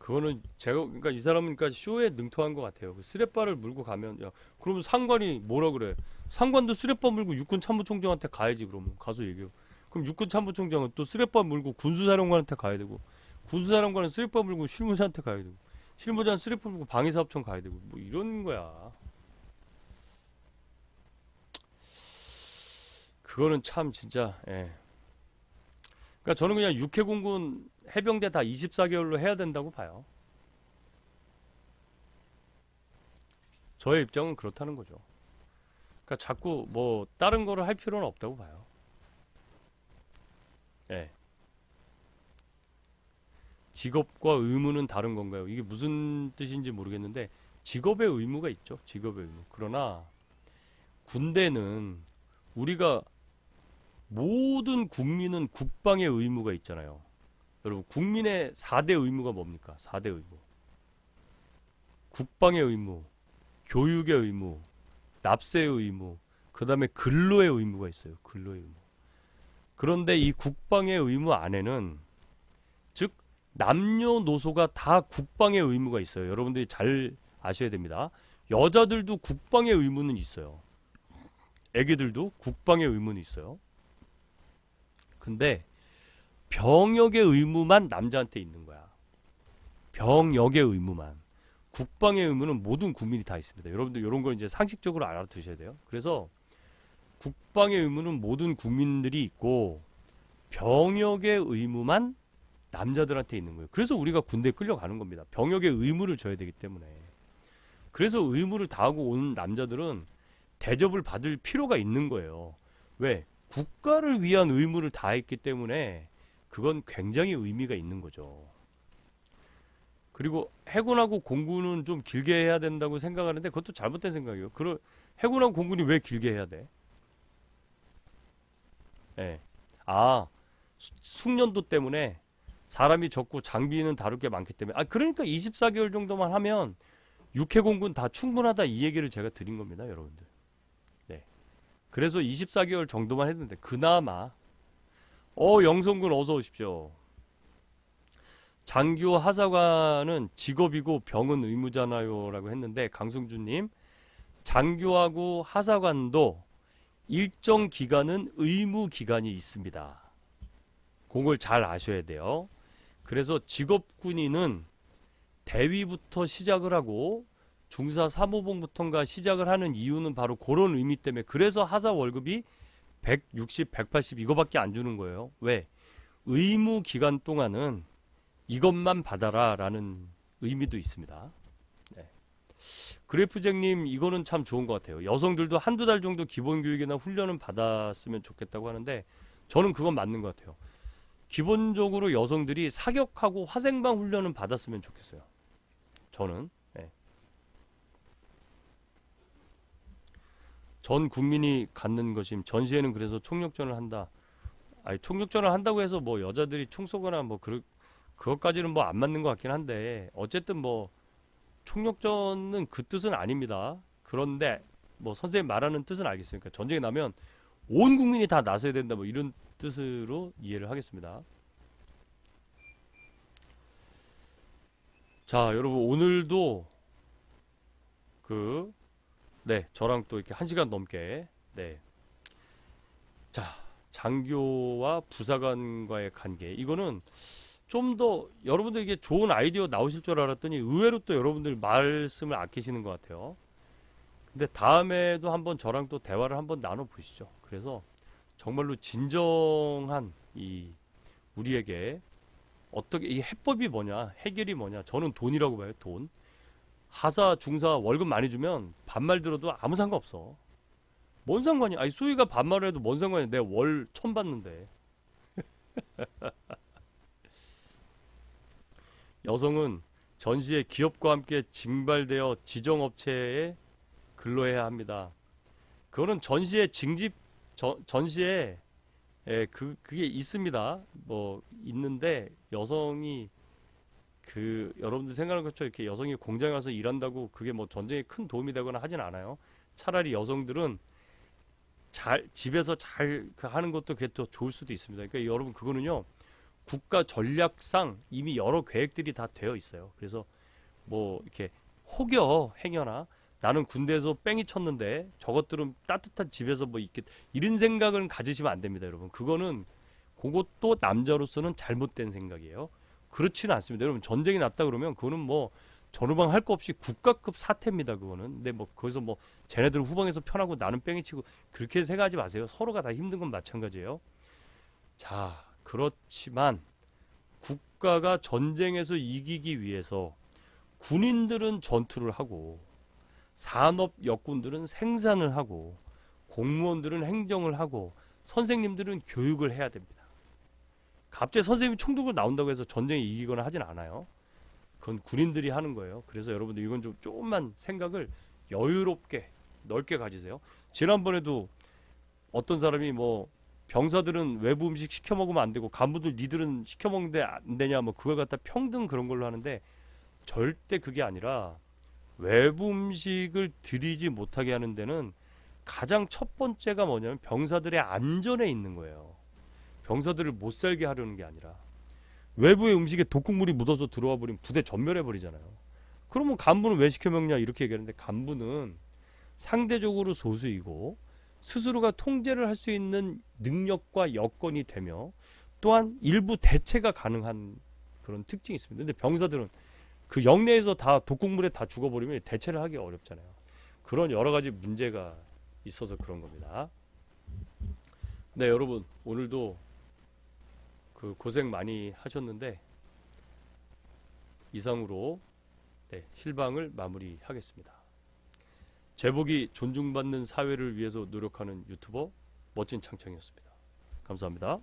그거는 제가 그러니까 이 사람은 그러니까 쇼에 능통한 것 같아요. 그 쓰레빠를 물고 가면 야 그러면 상관이 뭐라 그래? 상관도 쓰레빠 물고 육군 참모총장한테 가야지 그러면 가서 얘기해요. 그럼 육군 참모총장은 또 쓰레빠 물고 군수사령관한테 가야 되고 군수사령관은 쓰레빠 물고 실무자한테 가야 되고 실무자는 쓰레빠 물고 방위사업청 가야 되고 뭐 이런 거야. 그거는 참 진짜 예. 그러니까 저는 그냥 육해공군 해병대 다 24개월로 해야 된다고 봐요. 저의 입장은 그렇다는 거죠. 그러니까 자꾸 뭐 다른 거를 할 필요는 없다고 봐요. 예. 직업과 의무는 다른 건가요? 이게 무슨 뜻인지 모르겠는데 직업의 의무가 있죠. 직업의 의무. 그러나 군대는 우리가 모든 국민은 국방의 의무가 있잖아요. 여러분 국민의 4대 의무가 뭡니까? 4대 의무. 국방의 의무, 교육의 의무, 납세의 의무, 그 다음에 근로의 의무가 있어요. 근로의 의무. 그런데 이 국방의 의무 안에는 즉 남녀노소가 다 국방의 의무가 있어요. 여러분들이 잘 아셔야 됩니다. 여자들도 국방의 의무는 있어요. 애기들도 국방의 의무는 있어요. 근데 병역의 의무만 남자한테 있는 거야. 병역의 의무만. 국방의 의무는 모든 국민이 다 있습니다. 여러분들 이런 걸 이제 상식적으로 알아두셔야 돼요. 그래서 국방의 의무는 모든 국민들이 있고 병역의 의무만 남자들한테 있는 거예요. 그래서 우리가 군대에 끌려가는 겁니다. 병역의 의무를 져야 되기 때문에. 그래서 의무를 다하고 온 남자들은 대접을 받을 필요가 있는 거예요. 왜? 국가를 위한 의무를 다했기 때문에 그건 굉장히 의미가 있는 거죠. 그리고 해군하고 공군은 좀 길게 해야 된다고 생각하는데 그것도 잘못된 생각이에요. 해군하고 공군이 왜 길게 해야 돼? 예. 아, 숙련도 때문에 사람이 적고 장비는 다룰 게 많기 때문에. 아, 그러니까 24개월 정도만 하면 육해공군 다 충분하다 이 얘기를 제가 드린 겁니다, 여러분들. 네. 그래서 24개월 정도만 했는데 그나마 영성군 어서 오십시오. 장교 하사관은 직업이고 병은 의무잖아요 라고 했는데 강승준님 장교하고 하사관도 일정 기간은 의무 기간이 있습니다. 그걸 잘 아셔야 돼요. 그래서 직업군인은 대위부터 시작을 하고 중사 사무봉부터인가 시작을 하는 이유는 바로 그런 의미 때문에 그래서 하사 월급이 160, 180 이거밖에 안 주는 거예요. 왜? 의무 기간 동안은 이것만 받아라 라는 의미도 있습니다. 네. 그래프쟁님 이거는 참 좋은 것 같아요. 여성들도 한두 달 정도 기본교육이나 훈련은 받았으면 좋겠다고 하는데 저는 그건 맞는 것 같아요. 기본적으로 여성들이 사격하고 화생방 훈련은 받았으면 좋겠어요. 저는 네. 전 국민이 갖는 것임 전시회는 그래서 총력전을 한다. 아니 총력전을 한다고 해서 뭐 여자들이 총 쏘거나 뭐 그것까지는 뭐 안 맞는 것 같긴 한데 어쨌든 뭐 총력전은 그 뜻은 아닙니다. 그런데 뭐 선생님 말하는 뜻은 알겠으니까 전쟁이 나면 온 국민이 다 나서야 된다 뭐 이런 뜻으로 이해를 하겠습니다. 자 여러분 오늘도 네 저랑 또 이렇게 1시간 넘게 네 자 장교와 부사관과의 관계 이거는 좀 더 여러분들 이게 좋은 아이디어 나오실 줄 알았더니 의외로 또 여러분들 말씀을 아끼시는 것 같아요. 근데 다음에도 한번 저랑 또 대화를 한번 나눠 보시죠. 그래서 정말로 진정한 이 우리에게 어떻게 이 해법이 뭐냐 해결이 뭐냐 저는 돈이라고 봐요. 돈 하사 중사 월급 많이 주면 반말 들어도 아무 상관없어. 뭔 상관이야. 아니 소희가 반말을 해도 뭔 상관이야. 내가 월 1000 받는데. 여성은 전시에 기업과 함께 징발되어 지정업체에 근로해야 합니다. 그거는 전시에 전시에 그게 있습니다. 뭐 있는데 여성이 여러분들 생각하는 것처럼 이렇게 여성이 공장에 와서 일한다고 그게 뭐 전쟁에 큰 도움이 되거나 하진 않아요. 차라리 여성들은 집에서 잘 하는 것도 그게 더 좋을 수도 있습니다. 그러니까 여러분 그거는요 국가 전략상 이미 여러 계획들이 다 되어 있어요. 그래서 뭐 이렇게 혹여 행여나 나는 군대에서 뺑이 쳤는데 저것들은 따뜻한 집에서 뭐 이렇게 이런 생각을 가지시면 안 됩니다, 여러분. 그거는 그것도 남자로서는 잘못된 생각이에요. 그렇지는 않습니다. 여러분 전쟁이 났다 그러면 그거는 뭐 전후방 할 거 없이 국가급 사태입니다. 그거는. 근데 뭐 거기서 뭐 쟤네들 후방에서 편하고 나는 뺑이 치고 그렇게 생각하지 마세요. 서로가 다 힘든 건 마찬가지예요. 자, 그렇지만 국가가 전쟁에서 이기기 위해서 군인들은 전투를 하고 산업 역군들은 생산을 하고 공무원들은 행정을 하고 선생님들은 교육을 해야 됩니다. 갑자기 선생님이 총 들고 나온다고 해서 전쟁에 이기거나 하진 않아요. 그건 군인들이 하는 거예요. 그래서 여러분들 이건 좀 조금만 생각을 여유롭게 넓게 가지세요. 지난번에도 어떤 사람이 뭐 병사들은 외부 음식 시켜 먹으면 안 되고 간부들 니들은 시켜 먹는데 안 되냐 뭐 그걸 갖다 평등 그런 걸로 하는데 절대 그게 아니라 외부 음식을 들이지 못하게 하는 데는 가장 첫 번째가 뭐냐면 병사들의 안전에 있는 거예요. 병사들을 못 살게 하려는 게 아니라 외부의 음식에 독극물이 묻어서 들어와 버리면 부대 전멸해 버리잖아요. 그러면 간부는 왜 시켜 먹냐 이렇게 얘기하는데 간부는 상대적으로 소수이고 스스로가 통제를 할 수 있는 능력과 여건이 되며 또한 일부 대체가 가능한 그런 특징이 있습니다. 근데 병사들은 그 영내에서 다 독극물에 다 죽어버리면 대체를 하기 어렵잖아요. 그런 여러 가지 문제가 있어서 그런 겁니다. 네, 여러분 오늘도 그 고생 많이 하셨는데 이상으로 실방을 마무리하겠습니다. 제복이 존중받는 사회를 위해서 노력하는 유튜버 멋진 창창이었습니다. 감사합니다.